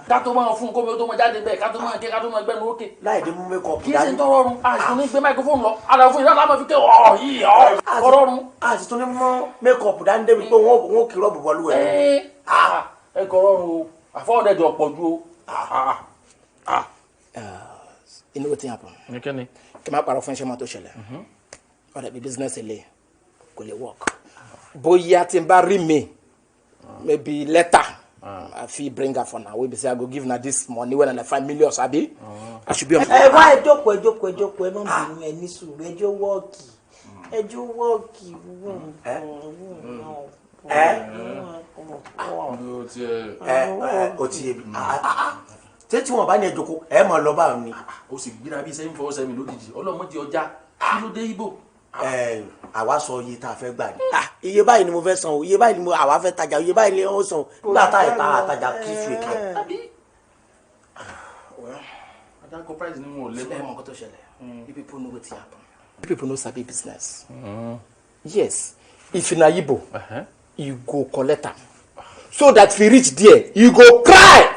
ká tó máa fún kóbi tó máa jáde bẹ́ẹ̀ ká tó máa ké ká tó máa gbẹ́nu ókè. láì dé mú mẹ́kọ̀ọ́ kì í ṣe tó rọrùn àìsàn ní gbé máìkrófóònù lọ àdàlù fún ìdáná máa fi ké ọ̀ yìí ọ̀ rọrùn. àti tó ní mọ mẹ́kọ̀ọ́ dání débi pé wọ́n kì í rọ́ọ̀bù wọlú ẹ̀. ẹ kọ rọrùn o àfọwọ́dẹ̀dẹ̀ ọ̀pọ̀ ju o. inú wo ti yàn pọ̀ kí n má parọ́ fún iṣẹ́ máa tó ṣẹlẹ̀ ọ̀rẹ́ bí business ilé kò lè work bóyá tí n bá rí mi maybe later I fit bring her for now wey be say I go give na this money when I find millions abi I should be on. ẹ wá ẹ jókòó ẹ má bínú ẹ ní sùúrù ẹjọ́ wọ́ọ̀kì o ti yé mi ṣé tí wọn bá ní ẹjọ́ kó ẹ mọ lọ bá mi. o sì gbéra bí sẹ́yìn fọwọ́ sẹ́yìn lójijì ọlọ́mọdé ọjà kí ló dé ibo. àwa sọ iye tá a fẹ́ gbà ní. iye báyìí ni mo fẹ́ san o iye báyìí ni àwa fẹ́ tajà iye báyìí ni ó san o nígbà tá ìta àtajà kì í fi èké. adáko price ni mo lè mọ nǹkan tó ṣẹlẹ̀ you people know wetin happen you people know sabi business yes if na Igbo you go collect am so that if you reach there you go cry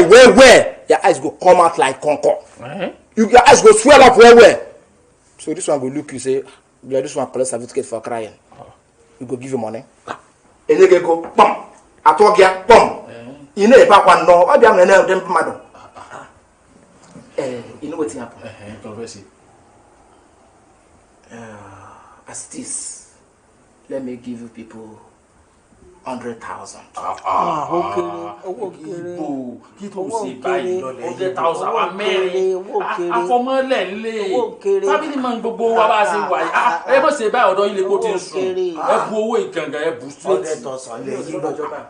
well your eyes go come out like concord your eyes go swell up well so this one go look you say this one collect certificate for crying you go give you money enyege go pom atogia pom ina e ba kwa no obi am na dem mmadụ you know wetin happen as it is let me give you people 100,000. owó kéré kí tó sì báyìí 100,000 àwọn mẹ́rin àfọmọ́lẹ̀ ńlẹ̀ fábílì máa ń gbogbo wa bá ṣe wà yìí ẹ mọ̀ ṣe báyìí ọ̀dọ́ ilé kó ti ń sùn ẹ bu owó ìkàngà ẹ bu straight. 100,000 lè yí lọ́jọ́ bá.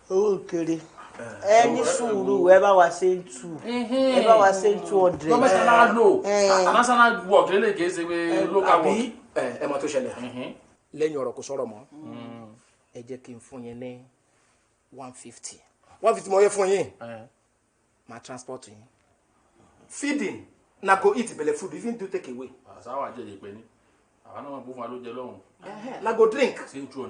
owó kéré ẹ ní sùúrù ẹ bá wa ṣe 2 ẹ bá wa ṣe 200. gọ́mẹ̀tì náà lò national work lélẹ̀ kìí ṣe pé local work. ẹ mọ̀ tó ṣẹlẹ̀ lẹ́yìn ọ̀rọ̀ kò sọ̀rọ̀ mọ́ ẹ jẹ́ kí n fún yín ní 150 mo yẹ fún yín ma transport yín feeding na go eat belle food even do take away. àṣàwọ̀ àjẹyẹ pé ní àwọn náà gbófin wa ló jẹ lọ́hùn. na go drink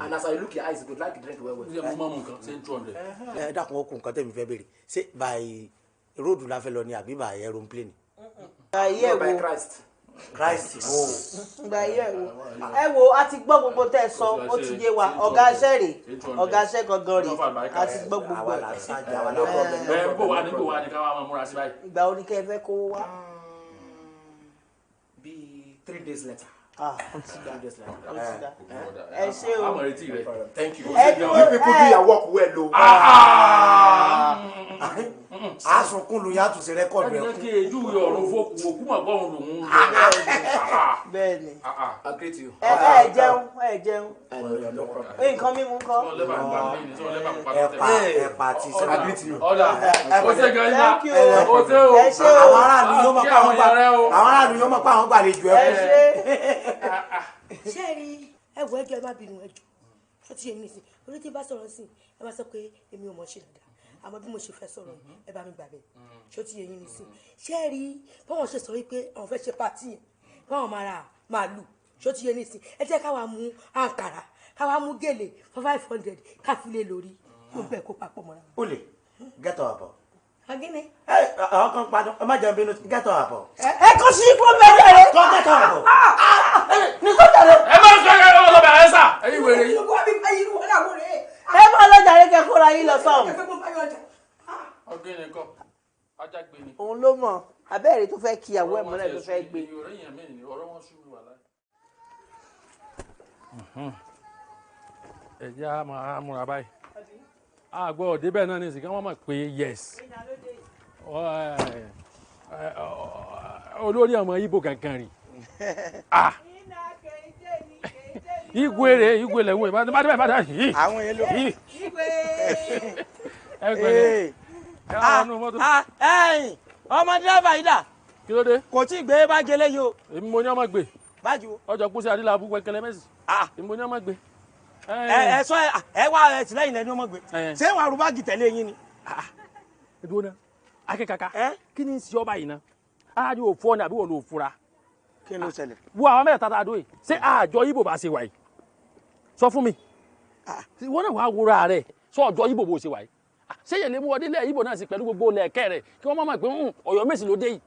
and as I look your eyes you go like drink well well. ṣé mo máa mú nǹkan ṣé 200. ẹ dákun okùn nǹkan tẹ̀mí fẹ́ béèrè ṣé by road la fẹ́ lọ ni àbí by aeroplane. by Christ gba iye ẹ wo a ti gbọ́ gbogbo tẹ́ ẹ sọ ó ti yé wa ọ̀gá iṣẹ́ rè ọ̀gá iṣẹ́ gangan rè a ti gbọ́ gbogbo ẹ̀. bó wà ní ká wà máa múra sí báyìí. ìgbà wo ni kẹ́ ẹ fẹ́ kówó wá. bíi 3 days later. ẹ ṣé o thank you. you people do your work well o. asunkun lu yàtọ̀ sí rẹ́kọ̀dù rẹ̀. ẹ jẹ́ kí ejú ọ̀run fòkù òkú mọ̀ gbọ́run lòun. bẹ́ẹ̀ni ẹ jẹun nǹkan mímu ńkọ́. ẹ̀pà àti sẹ́wọ̀n. ọ̀dà ọ̀sẹ̀ gẹ̀ẹ́yà ọ̀sẹ̀ o. àwọn aráàlú yóò mọ̀ pé àwọn gbàlejò ẹ̀ ṣé ẹ rí ẹwọ ẹjọ ẹ má bínú ẹjọ ó ti yẹ mí nísìn orí tí bá sọ̀rọ̀ sí ẹ má sọ pé èmi ò mọ̀ ṣe dáadáa àmọ́ bí mo ṣe fẹ́ sọ̀rọ̀ ẹ bá mi gbà bẹ́ẹ̀ ṣó ti yẹ yín ní sìn ṣé ẹ rí báwọn ṣe sọ wípé àwọn fẹ́ ṣe pàtì yẹn báwọn máa ra màálù ṣó ti yẹ ní sìn ẹ jẹ́ káwa mú àǹkàrà káwa mú gèlè for 500 káfílẹ̀ lórí gbogbo ẹ̀ kó papọ̀ mọ́ra. o lè gẹ́tọ̀ àbọ̀. agíní. àwọn kan padà ẹ má jẹun bínú gẹ́tọ̀ àbọ̀. ẹ kò sí fún bẹ́ẹ̀ rẹ. kọ́ gẹ́tọ̀ àbọ̀. ní sọ́jà rẹ. ẹ má sọ ẹ lọ́wọ́ lọ́bẹ̀ ẹ sà ẹ̀yin wèrè yìí. ẹ má lọ́jà rẹ kẹ́ kóra yín lọ sọ́hùn. ọ̀gbìn nìkan ajá gbé ni. òun ló mọ̀ abẹ́rẹ́ tó fẹ́ kíyàwó ẹ̀ mọ́lẹ̀ tó fẹ́ gbé. ẹ̀jẹ̀ á máa múra báyìí àgbọ̀ òde bẹ́ẹ̀ náà ní ìsìnkú wọ́n mọ̀ pé yes olórí ọmọ Ìgbò kankan rí igwe rè igwe lẹ́wọ̀n ìbá bá débẹ̀ bá dá yìí. àwọn yẹn ló yìí. ẹgbẹ́ ọmọ dírẹ́fà yìí dà. kí ló dé. kò tí ì gbé báàgì eléyìí o. èmi mo ní ọmọ gbé. báàgì wo. ọjọ́ kúṣe adílàbù pẹ̀kẹ́lẹ́ mẹ́sì. èmi mo ní ọmọ gbé. ẹ sọ ẹ wá ẹ tìlẹ́yìn lẹ́ni ọmọ gbé. ṣé wàá rú báàgì tẹ̀lé yín ni. ẹdùn náà akẹ́kàkà kí ni ń ṣe ọba yìí ná aráàlú ò fọ́ ni àbí wọn ò fura. kí ló ṣẹlẹ̀. wo àwọn mẹ́ta tá a dó yìí ṣé àjọ Ìgbò bá ṣe wà yìí sọ fún mi ìwọ náà wàá wúra rẹ sọ ọjọ́ Ìgbò bó ṣe wà yìí ṣé yẹn lè mú ọdún ilẹ̀ Ìgbò náà sí pẹ̀lú gbogbo lẹ̀kẹ́ rẹ̀ kí wọ́n má mọ̀ pé Ọ̀yọ́ Mèsì ló dé yìí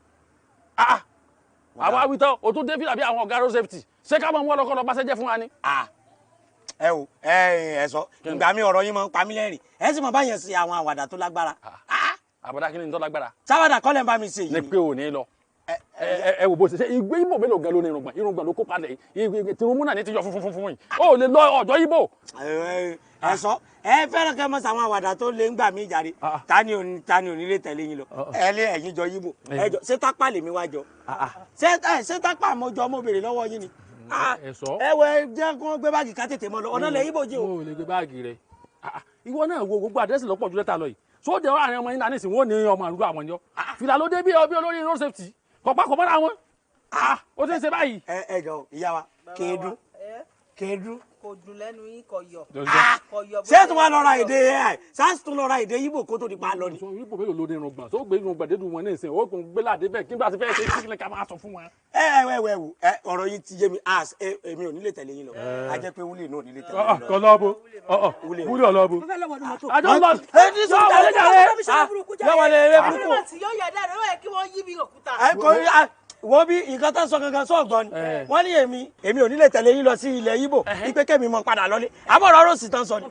àwọn awitọ́ o tún dé fìlà bí àwọn ọ̀gá road safety ṣé ká mọ̀ mú ọlọ́kọ́ lọ bá ṣẹ́jẹ́ fún wa ni. ẹ o ẹ sọ ìgbà mi ọ̀rọ̀ yín máa ń pa mí lẹ́rìn ẹ sì mọ̀ báyẹn sí àwọn àwàdà tó lágbára. àbàdà kí ni tó lágbára. sáwàdà kọ́lẹ̀ ń bá mi ṣe yìí. ní pé ò ní lọ ẹ wò bó ṣe ṣe ìgbé Ìgbò mélòó gan ló ní irùngbọ̀n ló kó padà yìí tìrúmú náà ní ti yọ funfun yìí ó lè lọ ọjọ́ Ìgbò. ẹ sọ ẹ fẹ́ràn kẹ́ mọ́ sàwọn àwàdà tó lé ń gbà mí jàre tani ò ní lè tẹ̀lé yín lọ ẹ lé ẹ̀yin jọ Ìgbò ẹ jọ ṣé tápà lèmi wá jọ ṣé tápà mo jọ mo béèrè lọ́wọ́ yín ni ẹ wọ ẹ jẹ́ kó gbé báàgì ká tètè mọ́ lọ ọ̀nà lẹ̀ Ìgbò jẹ́ o. mo lè gbé báàgì rẹ ìwọ náà wo gbogbo àdírẹ́sì lọ́pọ̀ ju lẹ́tà lọ yìí sóde àárín ọmọ yín náà nísìnyí wọ́n ní ọmọ àdúgbò àwọn yọ fìlà ló dé bí olórí road safety kọ̀pákọ̀pá wọn ó ti ń ṣe báyìí. ẹ jọ ìyá wa kéédú. kò dùn lẹ́nu yín kò yọ. ṣé tún wá lọ ra èdè ai sáàsì tún lọ ra èdè Ìgbò kó tó di pa lọ ni. Ìgbò mélòó ló ní irùngbọ̀n tó gbé irùngbọ̀n dédú wọn ní ìsìn ó kún gbé láàdé bẹ́ẹ̀ kí n bá ti fẹ́ ṣe kí ká máa sọ fún wọn. ọ̀rọ̀ yìí ti yé mi èmi ò ní lè tẹ̀lé yín lọ a jẹ́ pé wúlì náà ò ní lè tẹ̀lé yín lọ. kọlọ́ọ̀bù wúlì ọ̀lọ́ọ̀bù. àjọ lọ wọ́n bí nǹkan tó sọ gangan sọ̀gbọ́n ni wọ́n ní èmi ò ní lè tẹ̀lé yín lọ sí ilẹ̀ Ìgbò ipe kẹ́mi mọ̀ padà lọ́lé àbọ̀rọ̀ ọ̀rọ̀ sì tán sọ ni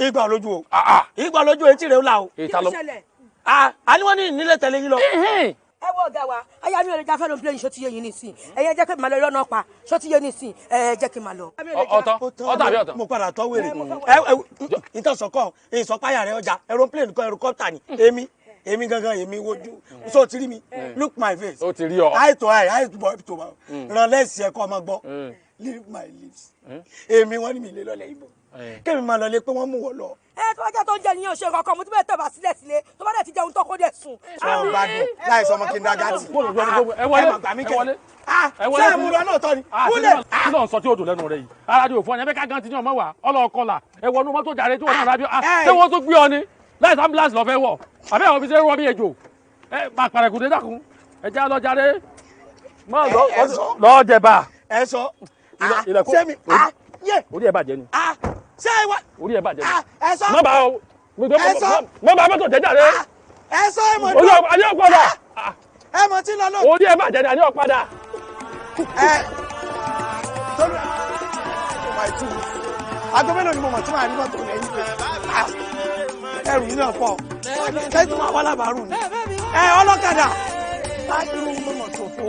ìgbà lójú o ìgbà lójú etí rẹ̀ ó là o àní wọ́n ní nílé tẹ̀lé yín lọ. ẹ wo ọ̀gá wa aya mi ò lè já fẹ́ràn plane ṣó ti yé yín nísìn ẹ̀yẹ jẹ́ kí n máa lọ lọ́nà pa ṣó ti yé nísìn ẹ jẹ́ kí n máa lọ. ọ̀tọ̀ àbí ọ̀tọ̀. mo padà tọ́ wèrè ìtọ̀sọ̀kọ̀ ìsọ̀páyà rẹ̀ ọjà aeroplane kan helicopter ni èmi gangan èmi wojú so ti rí mi look my face o ti rí ọ eye to eye to mouth ràn lẹ́sìn ẹ̀kọ́ ọmọ gbọ́ leave my lips èmi wọ́n ní mi lè lọ́lẹ̀ Ìgbò kémi máa lọlé pé wọ́n mú wọ́n lọ. tó bá jẹ́ tó ń jẹ níyàn ṣe kankan mo ti bẹ́ẹ̀ tẹ̀bà sílẹ̀ sílé tó bá dẹ̀ ti jẹun tó kó dẹ̀ sùn. sọ gbádùn láì sọmọ kí n dá gàtì. ẹ wọlé ṣé ẹ mú lọ náà tọ́ ni. kí ló ń sọ tí o dùn lẹ́nu rẹ yìí aládé òfò ọ̀yàn bẹ́ẹ̀ ká gan ti ní ọmọ wa ọlọ́ọ̀kọlà ẹ wọnú mọ́tò jàre tí wọ́n náà rábíọ́ ṣé wọ́n tó gbé ọ ni láì ambulance lọ fẹ́ wọ̀ àbẹ́ àwọn fi ṣe rọ́ bí ejò ẹ máa pàrẹ̀kù dé dákun ẹ já lọ jàre lọ́ọ́ jẹba. ẹ sọ ilẹ̀kùn sẹ́mi orí ẹ bàjẹ́ ni ṣé ìwọ orí ẹ bàjẹ́ ni ẹ sọ mọ́ bá mọ́tò jẹ́ jàre ẹ sọ ẹ mọ̀ tó àní ọ̀padà ẹ mọ̀ tí lọ lọ. orí ẹ bàjẹ́ ni àní ọ̀padà. tolu aago mélòó ni mo mọ̀ tí màá ní mọ́tò lẹ́yìn ẹrù yìí náà pọ̀ tẹ́tù máa wá lábàárù ni ọlọ́kadà láti irú mọ́mọ́ tó fún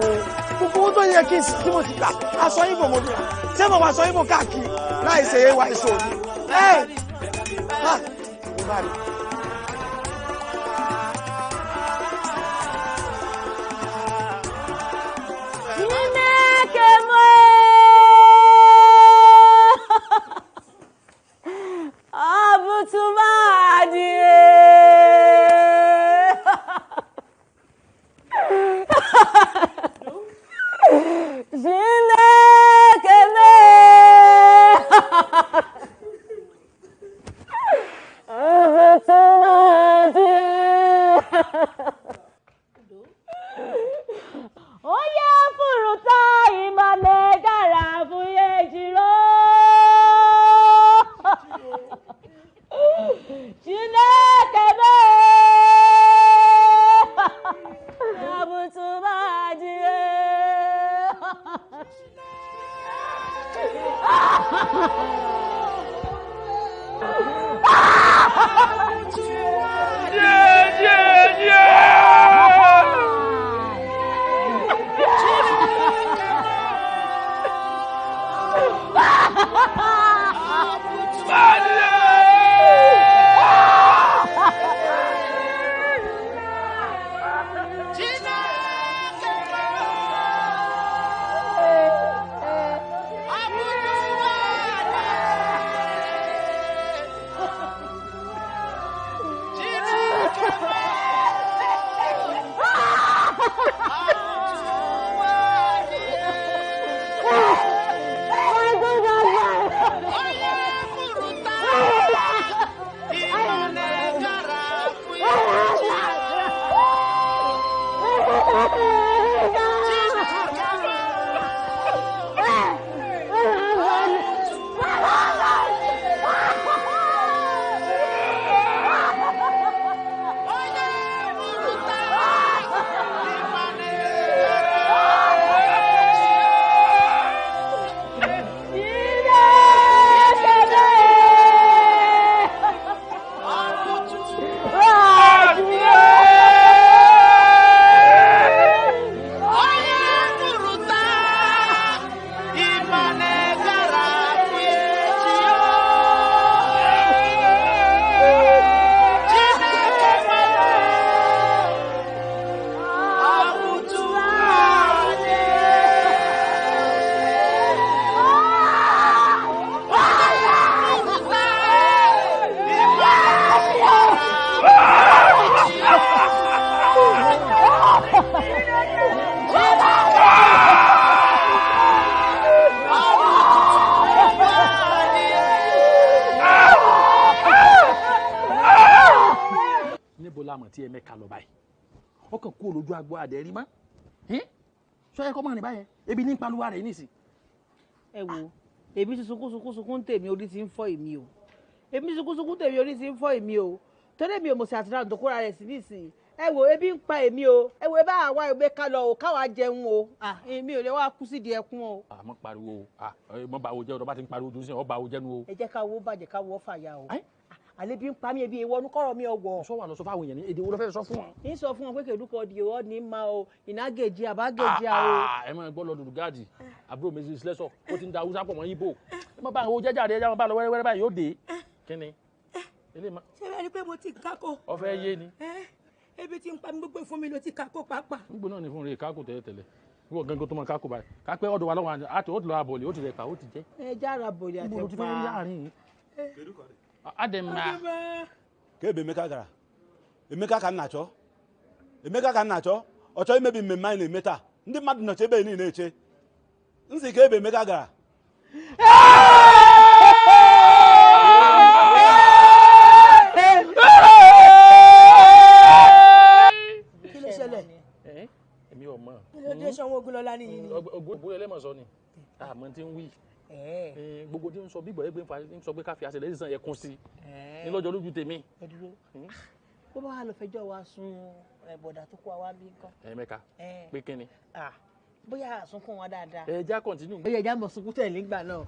gbogbo owó tó yẹ kí n sì tí mo ti gbà aṣọ Ìgbò mo bìrà ṣé mo wá aṣọ Ìgbò káàkiri láì ṣe wá èso òní Tuma níbo la mọ̀ tí Emeka lọ báyìí ọkàn kú olójú agbo àdẹ́rí mọ́ sọ yẹ kọ́ mọ́ ní báyẹn ebi ní paluwa rẹ̀ nísì. ẹ wo èmi ti sunkún tèmi orí ti ń fọ́ èmi o èmi ti sunkún tèmi orí ti ń fọ́ èmi o torí èmi ò mọ̀ sí àtúntà tó kóra rẹ̀ sí nísìnyí ẹ wo ebi ń pa èmi o ẹ wo ẹ bá àwa ìgbé ká lọ o káwa jẹun o èmi ò lè wá kú sídìí ẹkún o. àmọ́ pariwo o mọ báwo jẹ́ ọ̀dọ́ bá ti ń pariwo dùn sí ọ báwo jẹ́nu o. ẹ jẹ́ ká wo bàjẹ́ ká wọ́ fàyà o àlẹ́ bí ń pa mí ebi ìwọ ọdún kọ́rọ̀ mi ọwọ́. sọ wà lọ sọ fáwọn èèyàn ní èdè wo ló fẹ́ sọ fún wọn. ń sọ fún wọn pé kèdúkọ di ọ ní ma o ìnágèjì àbágèjì o. ẹ máa gbọ́ lọ dùdú gáàdì àbúrò méjì sílẹ̀sọ̀ ó ti ń da haúsá pọ̀ mọ́ yíbò ẹ má bá àwọn jẹ́jà rẹ̀ ẹja máa bá lọ wẹ́rẹ́wẹ́rẹ́ báyìí yóò dé kíni. ṣé bẹ́ẹ̀ ni pé mo ti kákò. ọfẹ yé ni. ebi ti ń pa mi gbogbo fún mi ló ti kákò pàápàá. nígbò náà ni fún rẹ kákò tẹ́lẹ̀tẹ́lẹ̀ wíwọ gángan tó máa kákò báyìí kápẹ́ ọ̀dọ̀ wa lọ́wọ́ àti ó ti lọ àbọ̀lẹ̀ ó ti rẹ̀ pa ó ti jẹ́. ẹ jára bòlì àti níbo ló ti fẹ́ rí àárín Ademma. ka ebe Emeka gara Emeka ka nna chọọ Emeka ka nna chọọ ọ chọọ imebi mmemme anyị na-eme taa ndị mmadụ nọcha ebe niile eche nsị ka ebe Emeka gara kí ló ṣẹlẹ̀ èmi ò mọ̀ kí ló dé sanwó Ògúnlọlá nìyí ni ògbó ẹlẹ́mọ̀sọ ni àmọ́ tí ń wí gbogbo tí ń sọ bíbọ̀ ẹgbẹ́ ń sọ pé ká fi àṣẹ lẹ́yìn sàn yẹ kún sí ní lọ́jọ́ lójú tèmi. ẹ dúró bó bá wà lọ fẹjọ́ wa sùn bọ̀dà tó kó wa bí nǹkan. Emeka pé kí ni. bóyá àsunkún wa dáadáa. ẹ já kọ́ntínú. ó yẹ ẹja mọ̀ sunkún tẹ̀lé ńgbà náà.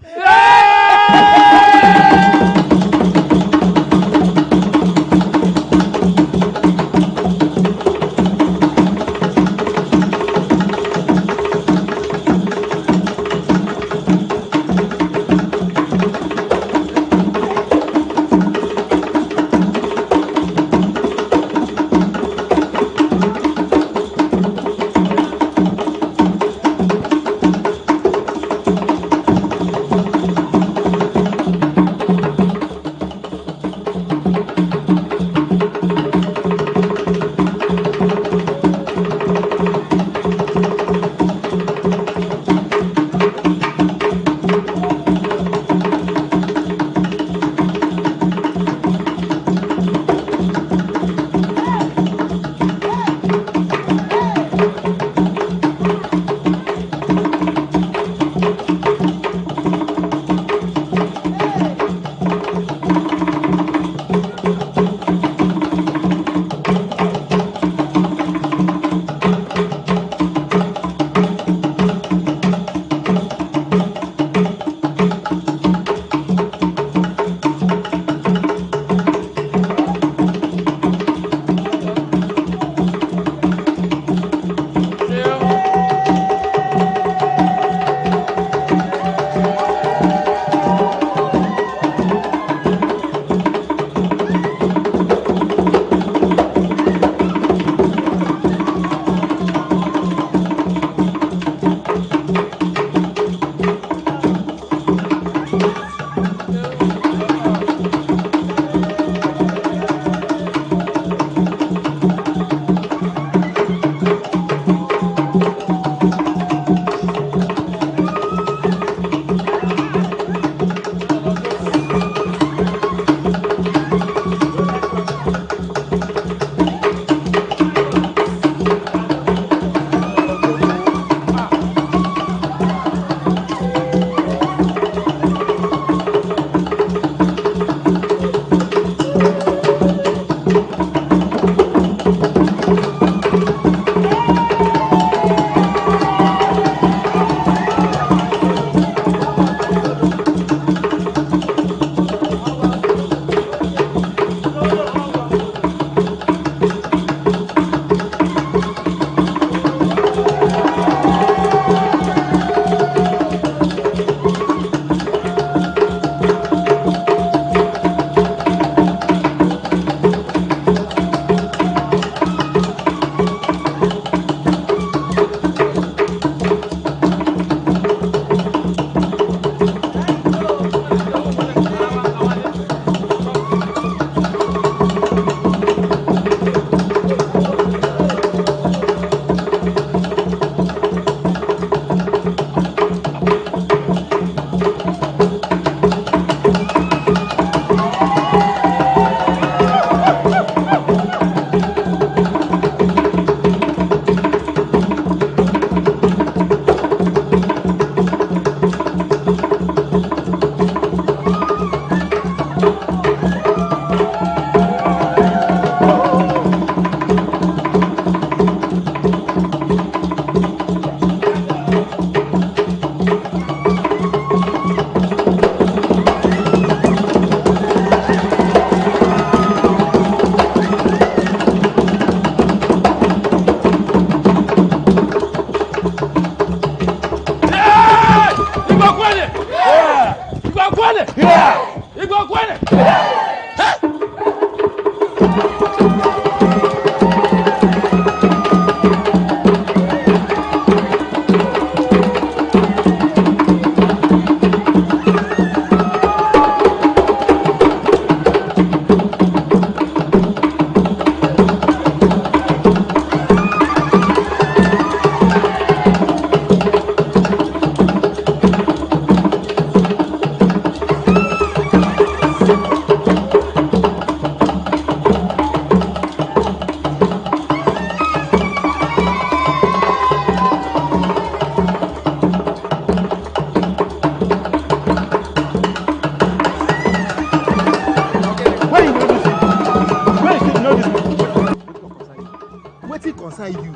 concern you?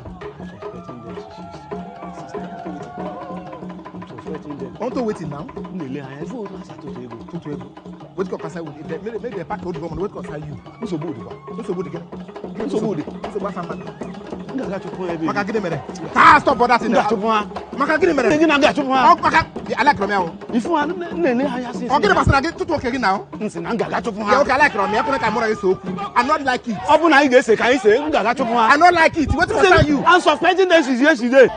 Unto waiting now. What concern you? Maybe a pack of woman. What concern you? Who's a good one? Who's a good guy? Who's a good? Who's a bad man? Maka gini mere. Stop for that thing. Maka gini mere. Gini nga chupu ha. Maka I like Romeo. Ifu anu nene haya since. Okay, but na get to talk again now. Nsi na nga chupu ha. Okay, I like Romeo. Ko ka mora yeso oku. I not like it. Obu na ị ga-ese ka ị se nga chupu ha. I not like it. What concern you? I'm suspecting this is yesterday.